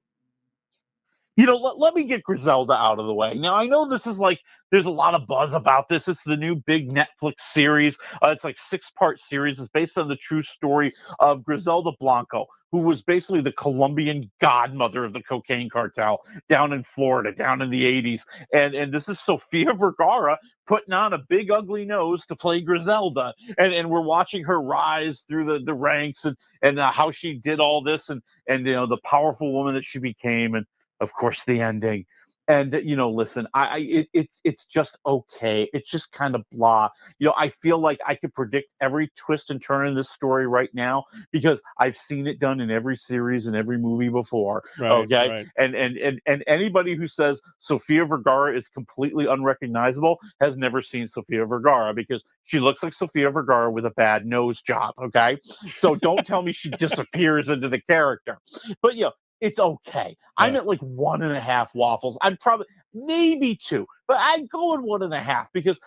Let me get Griselda out of the way. Now, I know this is like, there's a lot of buzz about this. It's the new big Netflix series. It's like 6-part series. It's based on the true story of Griselda Blanco, who was basically the Colombian godmother of the cocaine cartel down in Florida, down in the 80s. And this is Sofia Vergara putting on a big ugly nose to play Griselda. And we're watching her rise through the ranks and how she did all this and the powerful woman that she became. And of course, the ending. And listen, it's just okay. It's just kind of blah. I feel like I could predict every twist and turn in this story right now because I've seen it done in every series and every movie before. Right, okay, right. And anybody who says Sofia Vergara is completely unrecognizable has never seen Sofia Vergara because she looks like Sofia Vergara with a bad nose job. Okay, so don't tell me she disappears into the character. But it's okay. I'm at like 1.5 waffles. I'm probably maybe 2, but I'm going 1.5 because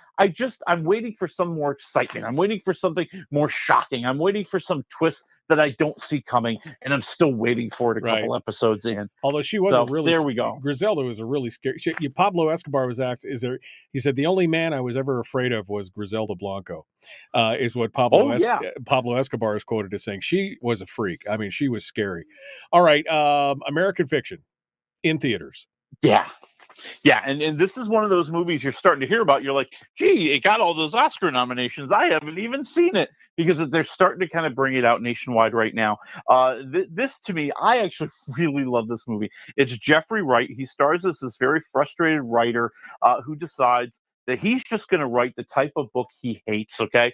I'm waiting for some more excitement. I'm waiting for something more shocking. I'm waiting for some twist that I don't see coming, and I'm still waiting for it a couple episodes in. Although she was there we go. Griselda was a really scary. Pablo Escobar was he said the only man I was ever afraid of was Griselda Blanco, is what Pablo Escobar is quoted as saying. She was a freak. I mean, she was scary. All right, American Fiction in theaters. Yeah, and this is one of those movies you're starting to hear about. You're like, gee, it got all those Oscar nominations. I haven't even seen it because they're starting to kind of bring it out nationwide right now. This, to me, I actually really love this movie. It's Jeffrey Wright. He stars as this very frustrated writer who decides that he's just going to write the type of book he hates, okay?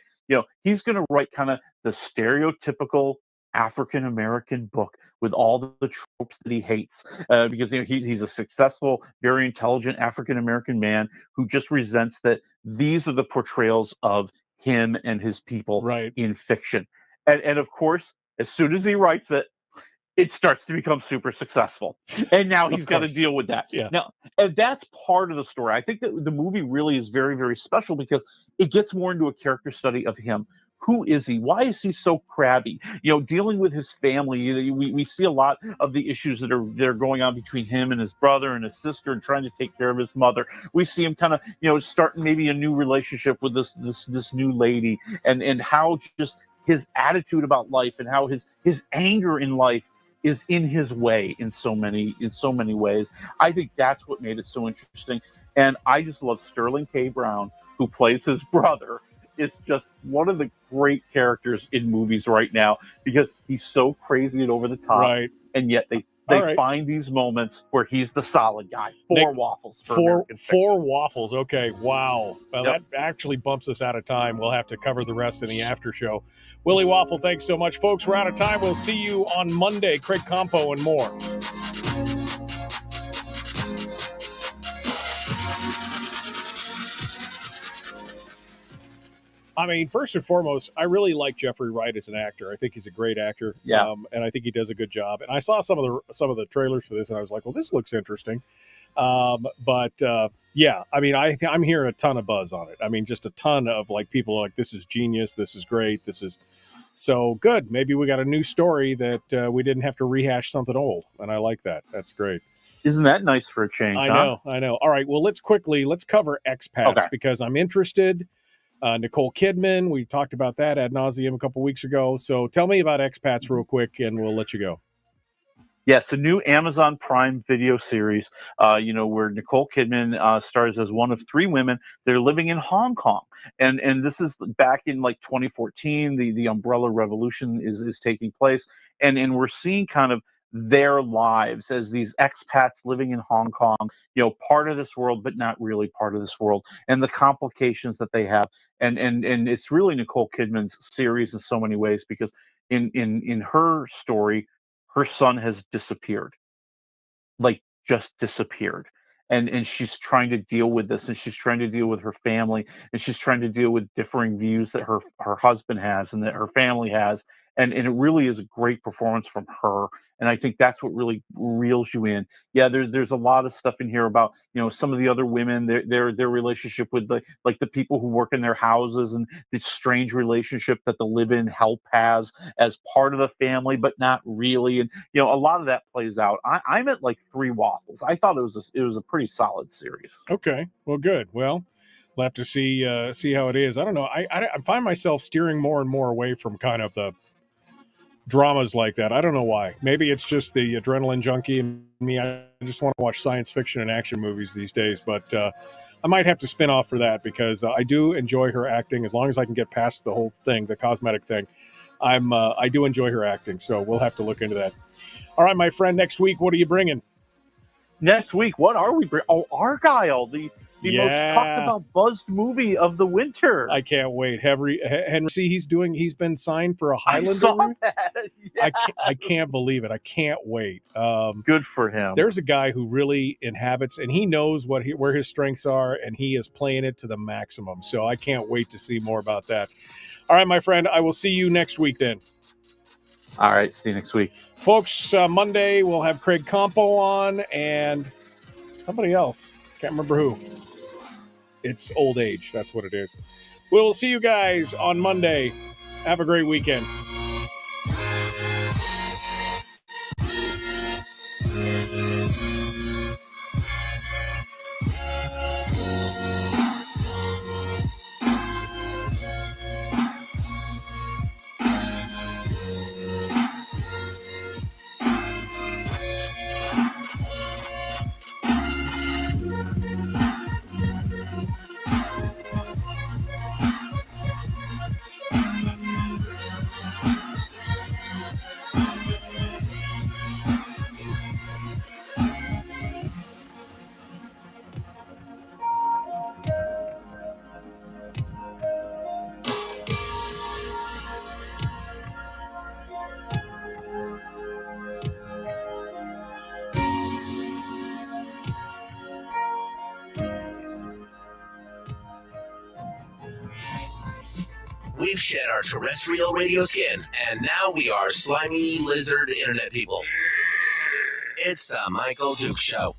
He's going to write kind of the stereotypical African American book with all the tropes that he hates because he's a successful, very intelligent African American man who just resents that these are the portrayals of him and his people in fiction. And of course, as soon as he writes it, it starts to become super successful. And now he's got to deal with that. Yeah. Now, and that's part of the story. I think that the movie really is very, very special because it gets more into a character study of him. Who is he? Why is he so crabby? Dealing with his family. We see a lot of the issues that are going on between him and his brother and his sister and trying to take care of his mother. We see him kind of, starting maybe a new relationship with this new lady and how just his attitude about life and how his anger in life is in his way in so many ways. I think that's what made it so interesting. And I just love Sterling K. Brown, who plays his brother. It's just one of the great characters in movies right now because he's so crazy and over the top. And yet they find these moments where he's the solid guy. Four waffles. Four waffles. Okay. Wow. Well, that actually bumps us out of time. We'll have to cover the rest in the after show. Willie Waffle, thanks so much, folks. We're out of time. We'll see you on Monday. Craig Campo and more. I mean, first and foremost, I really like Jeffrey Wright as an actor. I think he's a great actor. And I think he does a good job. And I saw some of the trailers for this, and I was like, well, this looks interesting. I mean, I'm hearing a ton of buzz on it. I mean, just a ton of people like, this is genius. This is great. This is so good. Maybe we got a new story that we didn't have to rehash something old. And I like that. That's great. Isn't that nice for a change? I know. All right. Well, let's cover expats because I'm interested. Nicole Kidman, we talked about that ad nauseum a couple weeks ago. So tell me about expats real quick, and we'll let you go. Yes, the new Amazon Prime Video series, where Nicole Kidman stars as one of 3 women. They're living in Hong Kong, and this is back in 2014. The Umbrella Revolution is taking place, and we're seeing kind of their lives as these expats living in Hong Kong, part of this world, but not really part of this world, and the complications that they have. And it's really Nicole Kidman's series in so many ways because in her story, her son has disappeared, just disappeared. And she's trying to deal with this, and she's trying to deal with her family, and she's trying to deal with differing views that her husband has and that her family has. and it really is a great performance from her. And I think that's what really reels you in. Yeah, there's a lot of stuff in here about, some of the other women, their relationship with like the people who work in their houses, and this strange relationship that the live-in help has as part of the family, but not really. And a lot of that plays out. I'm at like 3 waffles. I thought it was a pretty solid series. Okay, well, good. Well, we'll have to see how it is. I don't know. I find myself steering more and more away from kind of the dramas like that. I don't know why. Maybe it's just the adrenaline junkie in me. I just want to watch science fiction and action movies these days. But I might have to spin off for that, because I do enjoy her acting. As long as I can get past the whole thing, the cosmetic thing, I do enjoy her acting. So we'll have to look into that. All right, my friend. Next week, what are you bringing? Next week, what are we bringing? Oh, Argyle, the most talked about buzzed movie of the winter. I can't wait. Henry, see, he's been signed for a Highlander. I saw that. Yeah. I can't believe it. I can't wait. Good for him. There's a guy who really inhabits, and he knows where his strengths are, and he is playing it to the maximum. So I can't wait to see more about that. All right, my friend, I will see you next week then. All right, see you next week. Folks, Monday we'll have Craig Campo on and somebody else. Can't remember who. It's old age. That's what it is. We'll see you guys on Monday. Have a great weekend. We've shed our terrestrial radio skin, and now we are slimy lizard internet people. It's the Michael Duke Show.